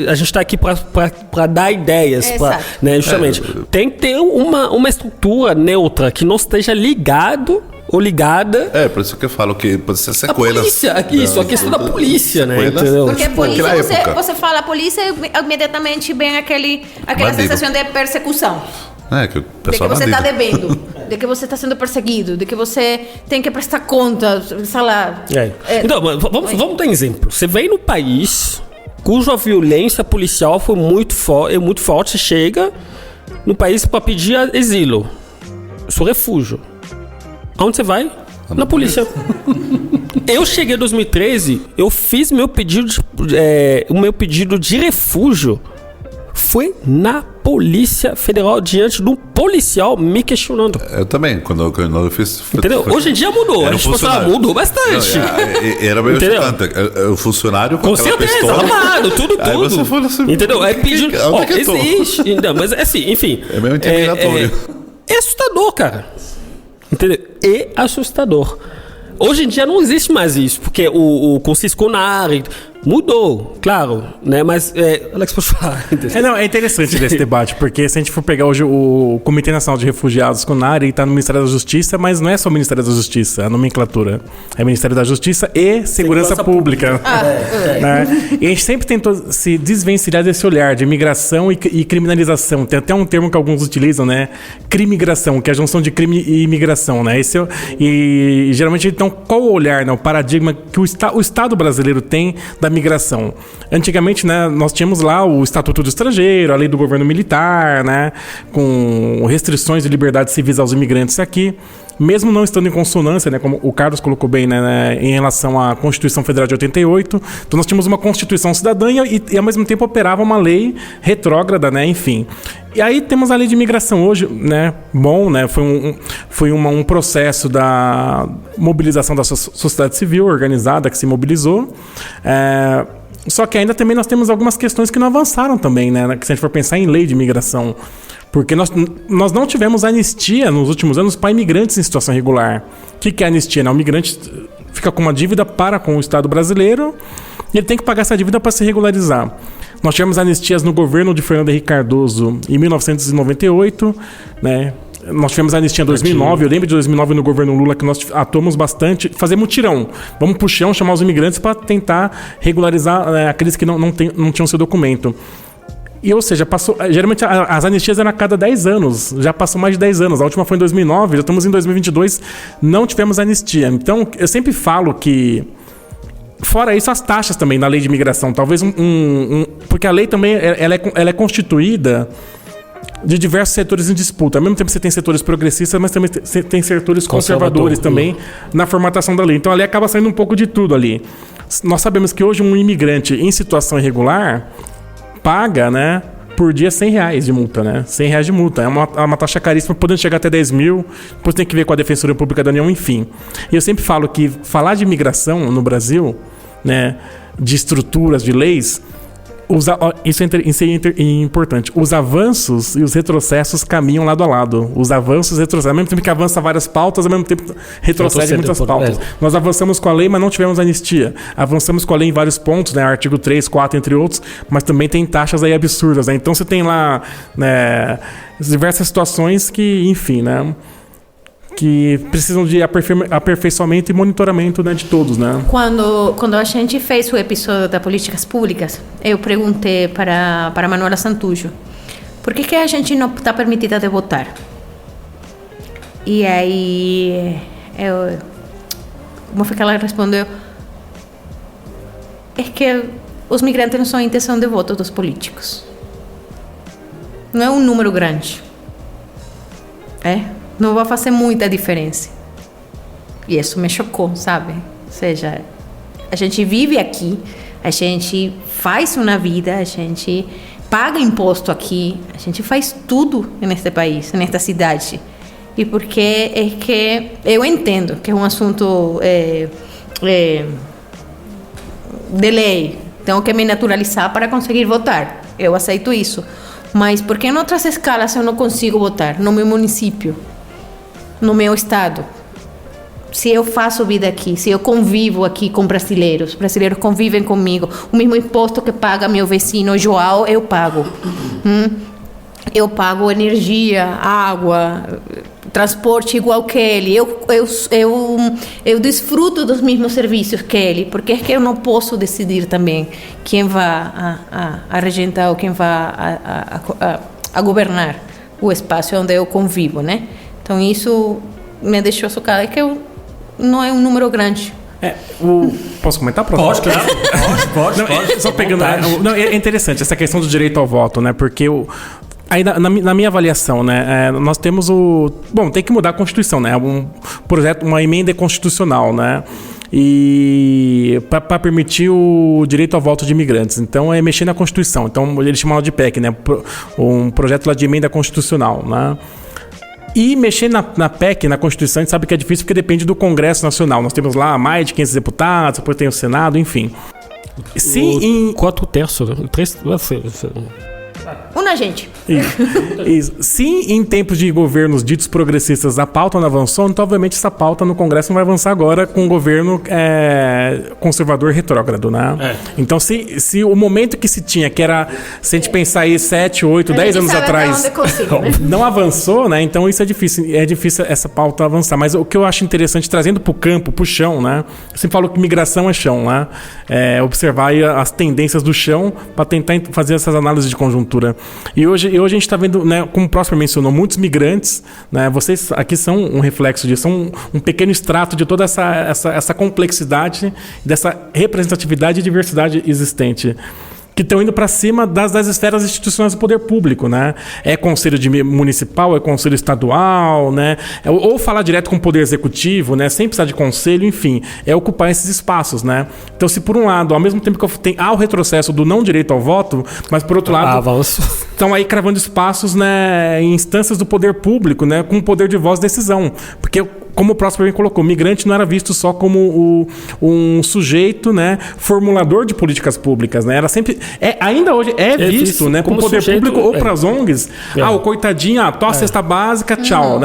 a gente está aqui para dar ideias, né, justamente. Tem que ter uma estrutura neutra que não esteja ligado ou ligada. Por isso que eu falo que pode ser sequelas. A polícia, a questão da polícia, né? Entendeu? Porque a polícia, você fala a polícia, imediatamente vem aquela sensação de persecução. Que o pessoal de que você está devendo, de que você está sendo perseguido, de que você tem que prestar conta, sei lá. Então, vamos dar um exemplo. Você vem no país cuja violência policial foi muito forte, você chega no país para pedir asilo, seu refúgio. Aonde você vai? Na polícia. Eu cheguei em 2013, eu fiz meu pedido de refúgio. Foi na Polícia Federal, diante de um policial me questionando. Eu também, quando eu fiz... Entendeu? Hoje em dia mudou. A gente mudou bastante. Era meio chocante. O funcionário com aquela certeza, pistola... armado, tudo. Aí você falou assim... Entendeu? Aí pedindo... existe. Não, mas assim, enfim... É meio intimidatório. É assustador, cara. Entendeu? É assustador. Hoje em dia não existe mais isso, porque o Conselho CONARE mudou, claro, né? Mas, Alex, pode falar. É interessante esse debate, porque se a gente for pegar hoje o Comitê Nacional de Refugiados, CONARE, está no Ministério da Justiça, mas não é só o Ministério da Justiça, a nomenclatura. É Ministério da Justiça e Segurança Pública. Né? E a gente sempre tentou se desvencilhar desse olhar de imigração e criminalização. Tem até um termo que alguns utilizam, né? Crimigração, que é a junção de crime e imigração, né? E geralmente, então, qual o olhar, né? O paradigma que o Estado brasileiro tem da migração? Antigamente, né, nós tínhamos lá o Estatuto do Estrangeiro, a lei do governo militar, né, com restrições de liberdades civis aos imigrantes aqui, mesmo não estando em consonância, né, como o Carlos colocou bem, né, em relação à Constituição Federal de 88. Então nós tínhamos uma Constituição cidadã e ao mesmo tempo operava uma lei retrógrada, né, enfim. E aí temos a lei de imigração hoje, né, bom, né, foi um processo da mobilização da sociedade civil organizada que se mobilizou. Só que ainda também nós temos algumas questões que não avançaram também, né, que se a gente for pensar em lei de imigração. Porque nós não tivemos anistia nos últimos anos para imigrantes em situação irregular. O que é anistia? O migrante fica com uma dívida com o Estado brasileiro e ele tem que pagar essa dívida para se regularizar. Nós tivemos anistias no governo de Fernando Henrique Cardoso em 1998, né? Nós tivemos anistia em 2009, eu lembro de 2009 no governo Lula que nós atuamos bastante, fazer mutirão. Vamos pro chão, chamar os imigrantes para tentar regularizar aqueles que não tinham seu documento. E, ou seja, geralmente as anistias eram a cada 10 anos, já passou mais de 10 anos. A última foi em 2009, já estamos em 2022, não tivemos anistia. Então, eu sempre falo que, fora isso, as taxas também na lei de imigração, talvez porque a lei também ela é constituída de diversos setores em disputa. Ao mesmo tempo você tem setores progressistas, mas também tem setores conservadores também na formatação da lei. Então, a lei acaba saindo um pouco de tudo ali. Nós sabemos que hoje um imigrante em situação irregular paga, né, por dia R$100 de multa, né? R$100 de multa. É uma taxa caríssima, podendo chegar até 10 mil. Depois tem que ver com a Defensoria Pública da União, enfim. E eu sempre falo que falar de imigração no Brasil, né, de estruturas, de leis, Isso é importante. Os avanços e os retrocessos caminham lado a lado. Os avanços e retrocessos. Ao mesmo tempo que avança várias pautas, ao mesmo tempo retrocede muitas pautas. Nós avançamos com a lei, mas não tivemos anistia. Avançamos com a lei em vários pontos, né? Artigo 3, 4, entre outros, mas também tem taxas aí absurdas, né? Então você tem lá, né, diversas situações que, enfim, né, que precisam de aperfeiçoamento e monitoramento, né, de todos, né? Quando a gente fez o episódio das políticas públicas, eu perguntei para Manuela Santujo, por que a gente não está permitida de votar? E aí, como foi que ela respondeu? É que os migrantes não são a intenção de voto dos políticos. Não é um número grande. Não vai fazer muita diferença. E isso me chocou, sabe? Ou seja, a gente vive aqui, a gente faz uma vida, a gente paga imposto aqui, a gente faz tudo neste país, nesta cidade. E porque é que eu entendo que é um assunto de lei, tenho que me naturalizar para conseguir votar. Eu aceito isso. Mas por que em outras escalas eu não consigo votar? No meu município, no meu estado. Se eu faço vida aqui, se eu convivo aqui com brasileiros convivem comigo, o mesmo imposto que paga meu vecino João, eu pago. Eu pago energia, água, transporte igual que ele. Eu desfruto dos mesmos serviços que ele, porque é que eu não posso decidir também quem vai a regentar ou quem vai a governar o espaço onde eu convivo, né? Então isso me deixou chocada, que não é um número grande. Posso comentar, professor? Pode. Só pegando. Não, é interessante essa questão do direito ao voto, né? Porque aí na minha avaliação, né, nós temos tem que mudar a Constituição, né? Uma emenda constitucional, né? E para permitir o direito ao voto de imigrantes. Então é mexer na Constituição. Então eles chamam de PEC, né? Um projeto lá de emenda constitucional, né? E mexer na PEC, na Constituição, a gente sabe que é difícil porque depende do Congresso Nacional. Nós temos lá mais de 500 deputados, depois tem o Senado, enfim. Quatro terços, três... Uma gente. Isso. Se em tempos de governos ditos progressistas a pauta não avançou, então obviamente essa pauta no Congresso não vai avançar agora com um governo conservador retrógrado, né? Então se o momento que se tinha, que era, se a gente pensar aí 7, 8, 10 anos atrás, não avançou, né? Então isso é difícil essa pauta avançar. Mas o que eu acho interessante, trazendo para o campo, para o chão, né? Eu sempre falo que migração é chão, né? Observar aí as tendências do chão para tentar fazer essas análises de conjuntura. E hoje a gente está vendo, né, como o Próspero mencionou, muitos migrantes, né, vocês aqui são um reflexo disso, são um pequeno extrato de toda essa complexidade, dessa representatividade e diversidade existente, que estão indo para cima das esferas institucionais do poder público, né? É conselho municipal, é conselho estadual, né? Ou falar direto com o poder executivo, né? Sem precisar de conselho, enfim, é ocupar esses espaços, né? Então, se por um lado, ao mesmo tempo que há o retrocesso do não direito ao voto, mas por outro lado, estão aí cravando espaços, né, em instâncias do poder público, né, com poder de voz e decisão, porque como o Próspero bem colocou, migrante não era visto só como um sujeito, né, formulador de políticas públicas, né? Era sempre, ainda hoje visto, né, como poder sujeito, público ou para as ONGs. O coitadinho, a cesta básica, tchau.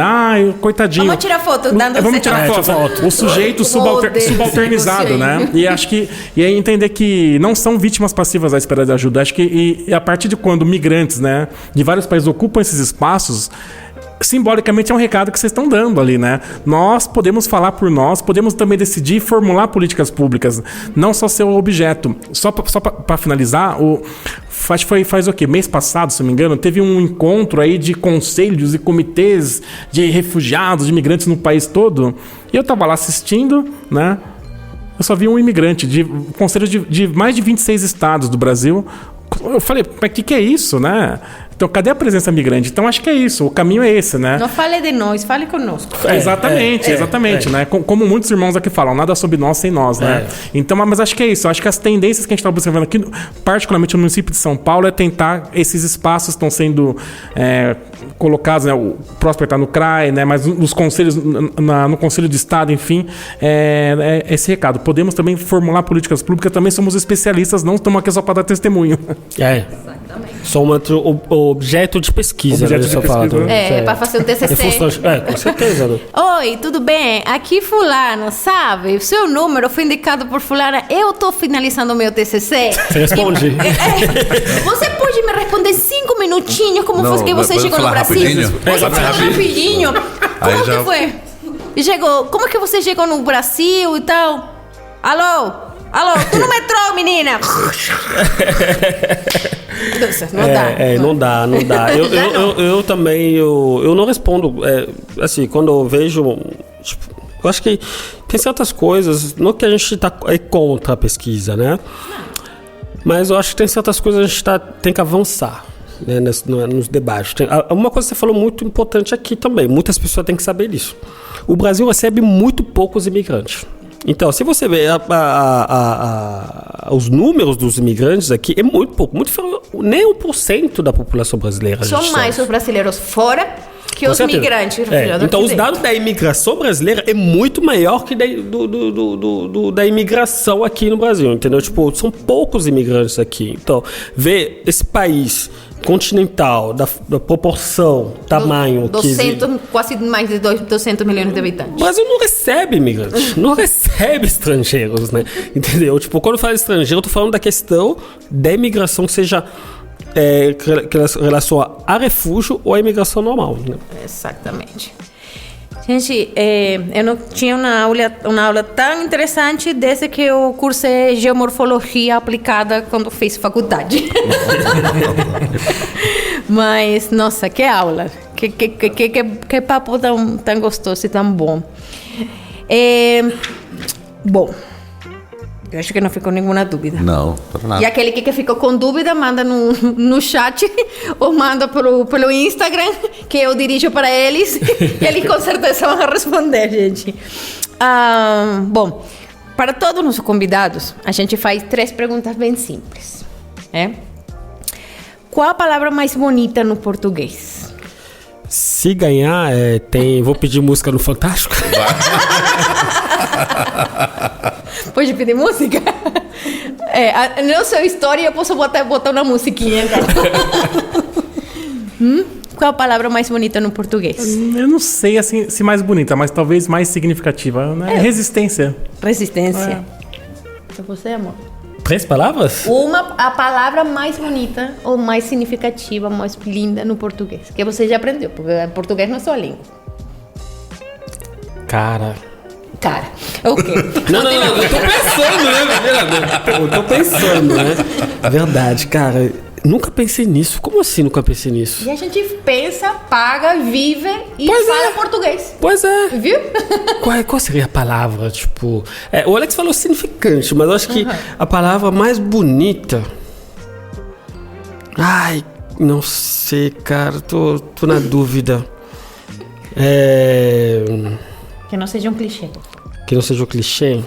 Coitadinho. Vamos tirar foto, vamos tirar foto. O sujeito subalternizado, né? E acho que é entender que não são vítimas passivas à espera de ajuda. Acho que a partir de quando migrantes, né, de vários países ocupam esses espaços, simbolicamente é um recado que vocês estão dando ali, né? Nós podemos falar por nós, podemos também decidir formular políticas públicas, não só ser o objeto. Só para finalizar, faz o quê? Mês passado, se não me engano, teve um encontro aí de conselhos e comitês de refugiados, de imigrantes no país todo, e eu estava lá assistindo, né? Eu só vi um imigrante de conselhos de mais de 26 estados do Brasil. Eu falei, mas o que é isso, né? Então, cadê a presença migrante? Então, acho que é isso. O caminho é esse, né? Não fale de nós, fale conosco. Exatamente, né? Como muitos irmãos aqui falam, nada sobre nós sem nós, né? Então, mas acho que é isso. Acho que as tendências que a gente está observando aqui, particularmente no município de São Paulo, é tentar esses espaços estão sendo colocados, né? O Próspero está no CRAE, né? Mas nos conselhos, no Conselho de Estado, enfim, esse recado. Podemos também formular políticas públicas, também somos especialistas, não estamos aqui só para dar testemunho. Exatamente. Somos objeto de pesquisa. Para fazer um TCC. Com certeza. Né? Oi, tudo bem? Aqui fulano, sabe? O seu número foi indicado por fulana. Eu tô finalizando o meu TCC. Você responde. Você pode me responder 5 minutinhos como foi que você chegou no Brasil? Pode falar rapidinho. Como que foi? Como que você chegou no Brasil e tal? Alô, tu no metrô, menina? Não dá. Eu também, eu não respondo. Assim, quando eu vejo, tipo, eu acho que tem certas coisas, não que a gente está contra a pesquisa, né? Mas eu acho que tem certas coisas que a gente tem que avançar, né, nos debates. Uma coisa que você falou muito importante aqui também, muitas pessoas têm que saber disso. O Brasil recebe muito poucos imigrantes. Então, se você vê os números dos imigrantes aqui, é muito pouco, nem 1% da população brasileira. São mais os brasileiros fora que os migrantes. Então, os dados da imigração brasileira é muito maior que da imigração aqui no Brasil, entendeu? Tipo, são poucos imigrantes aqui. Então, ver esse país continental, da proporção, tamanho... Quase mais de 200 milhões de habitantes. O Brasil não recebe imigrantes, não recebe estrangeiros, né? Entendeu? Tipo, quando eu falo estrangeiro, eu tô falando da questão da imigração que seja... que relaciona a refúgio ou a imigração normal, né? Exatamente. Gente, eu não tinha uma aula tão interessante desde que eu cursei geomorfologia aplicada quando fiz faculdade. Mas, nossa, que aula! Que papo tão gostoso e tão bom. Bom, eu acho que não ficou nenhuma dúvida. Não, para nada. E aquele que ficou com dúvida, manda no chat ou manda pelo Instagram, que eu dirijo para eles. E eles com certeza vão responder, gente. Bom, para todos os nossos convidados, a gente faz 3 perguntas bem simples. Qual a palavra mais bonita no português? Se ganhar, vou pedir música no Fantástico. Pode pedir música? Na sua história eu posso botar uma musiquinha. Qual a palavra mais bonita no português? Eu não sei assim, se mais bonita, mas talvez mais significativa, né? Resistência. Resistência. Para você, amor? 3 palavras? A palavra mais bonita ou mais significativa, mais linda no português. Que você já aprendeu, porque português não é só a língua. Cara, ok. Não, eu tô pensando, né? Verdade, cara. Nunca pensei nisso. Como assim nunca pensei nisso? E a gente pensa, paga, vive e fala português. Pois é. Viu? Qual seria a palavra, tipo... o Alex falou significante, mas eu acho que a palavra mais bonita... Ai, não sei, cara. Tô na dúvida. Que não seja um clichê. Que não seja um clichê?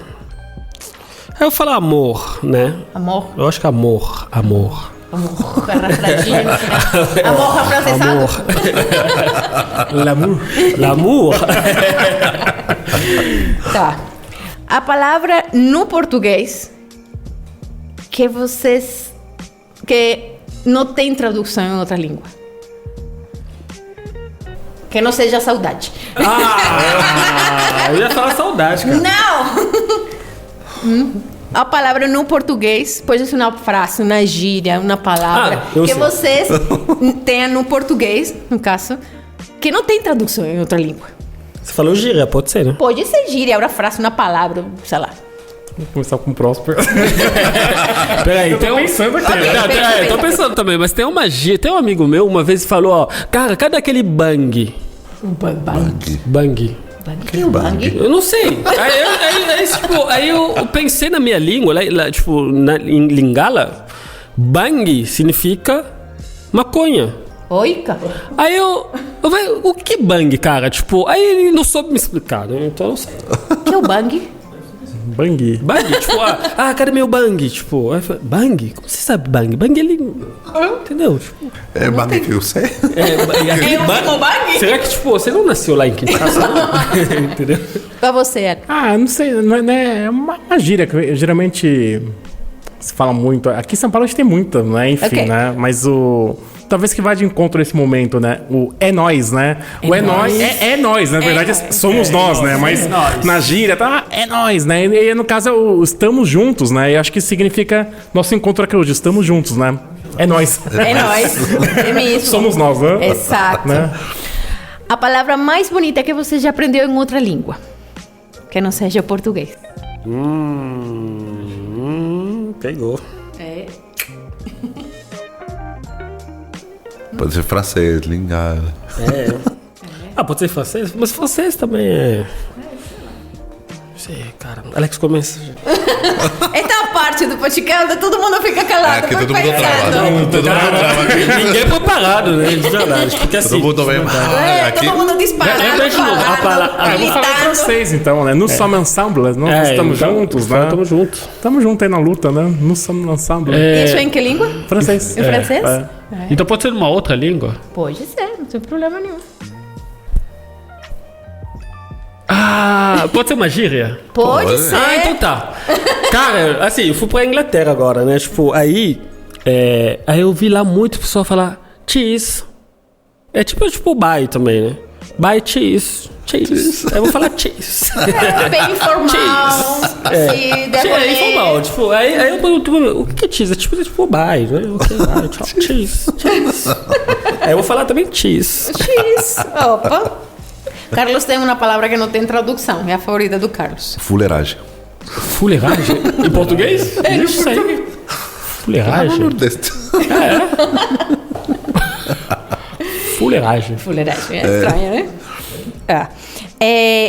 Eu falo amor, né? Amor? Eu acho que amor. Amor arrastadinho no final. Amor afrancesado? L'amour. Tá. A palavra no português que não tem tradução em outra língua. Que não seja saudade. Eu ia falar saudade, cara. Não! A palavra no português pode ser uma frase, uma gíria, uma palavra que vocês tenham no português, no caso, que não tem tradução em outra língua. Você falou gíria, pode ser, né? Pode ser gíria, uma frase, uma palavra, sei lá. Vou começar com o Próspero. Peraí, tô pensando aqui. Tô pensando também, mas tem uma gíria. Tem um amigo meu, uma vez falou, cara, cadê aquele bang? Bang. Que bang? Eu não sei. Aí eu pensei na minha língua, em Lingala, bang significa maconha. Oica. Aí eu falei, o que é bang, cara? Tipo, aí ele não soube me explicar, né? Então eu não sei. Que é o bang? Bangui. Bang? Tipo, cadê meu bang? Tipo, aí eu falei, bang? Como você sabe bang? Bang ele... Entendeu? Tipo, É bang que eu sei. aquele bang? Será que, tipo, você não nasceu lá em Kinshasa? Entendeu? Pra você, Ari. Não sei, não é uma gíria que geralmente se fala muito. Aqui em São Paulo a gente tem muita, né? Enfim, Ok. né? Mas talvez que vá de encontro nesse momento, né? O é nós, né? O é nós é nós, na verdade somos nós, né? Mas na gíria, tá? É nós, né? E no caso é o estamos juntos, né? E acho que significa nosso encontro aqui hoje, estamos juntos, né? É nós. É nós. É mesmo. Somos nós, né? Exato. Né? A palavra mais bonita que você já aprendeu em outra língua, que não seja o português. Pegou. É. Pode ser francês, lingala. Pode ser francês, mas francês também é... Não sei, cara. Alex, começa. Esta é a parte do podcast, todo mundo fica calado. Aqui vai todo mundo pensando. trava. Todo mundo trava aqui. Ninguém é preparado, né? De verdade. Porque assim... Todo mundo vem. Aqui. Todo mundo disparado, Repete de novo, a falando, palavra- Eu vou falar gritando. francês, então, né? Nous sommes ensemble, nós estamos juntos, né? Estamos juntos. Estamos juntos aí na luta, né? Nous sommes ensemble. Isso é em que língua? Francês. Em francês? Então pode ser uma outra língua? Pode ser, não tem problema nenhum. Pode ser uma gíria? Pode ser. Então tá. Cara, assim, eu fui pra Inglaterra agora, né? Tipo, aí eu vi lá muito pessoal falar cheese. É tipo bye também, né? Bye cheese. Cheese. Aí eu vou falar cheese. Bem informal. Se der É informal, tipo, aí eu pergunto, o que é cheese? É tipo bye, né? Ok, bye, tchau. Cheese. Aí eu vou falar também cheese. Cheese. Opa. Carlos tem uma palavra que não tem tradução, é a favorita do Carlos. Fuleiragem. Fuleiragem? Em português? Isso aí. Fuleiragem? Nordeste. Fuleiragem. Fuleiragem, é estranha, né?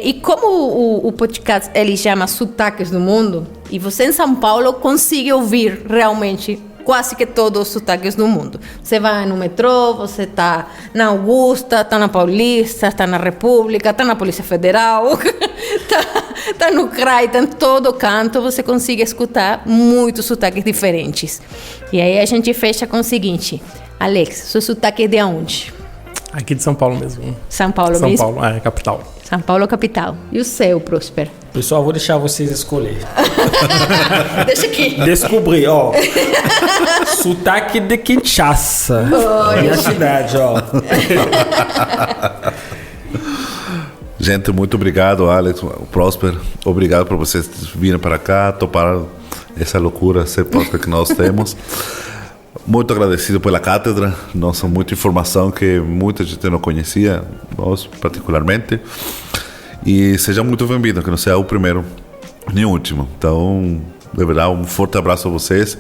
E como o podcast ele chama Sotaques do Mundo, e você em São Paulo consegue ouvir realmente quase que todos os sotaques do mundo. Você vai no metrô, você tá na Augusta, tá na Paulista, tá na República, tá na Polícia Federal, tá no CRAI, tá em todo canto, você consegue escutar muitos sotaques diferentes. E aí a gente fecha com o seguinte: Alex, seu sotaque é de onde? Aqui de São Paulo mesmo. São Paulo São mesmo? Paulo, capital. São Paulo capital. E o seu, Prosper? Pessoal, vou deixar vocês escolher. Deixa aqui. Descobri, ó. Sotaque de Kinshasa. Minha cidade, ó. Gente, muito obrigado, Alex, Prosper. Obrigado por vocês virem para cá, toparam essa loucura, ser Prosper que nós temos. Muito agradecido pela cátedra. Nossa, muita informação que muita gente não conhecia, nós particularmente. E seja muito bem-vindo, que não seja o primeiro nem o último. Então, de verdade, um forte abraço a vocês.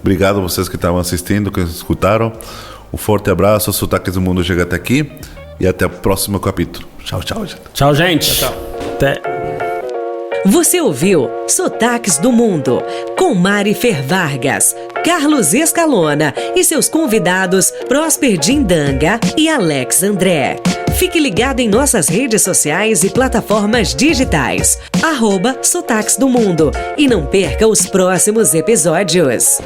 Obrigado a vocês que estavam assistindo, que escutaram. Um forte abraço. O Sotaques do Mundo chega até aqui. E até o próximo capítulo. Tchau, tchau, gente. Tchau, gente. Tchau. Até. Você ouviu Sotaques do Mundo, com Mari Fer Vargas, Carlos Escalona e seus convidados Prosper Dindanga e Alex André. Fique ligado em nossas redes sociais e plataformas digitais. @Sotaques do Mundo. E não perca os próximos episódios.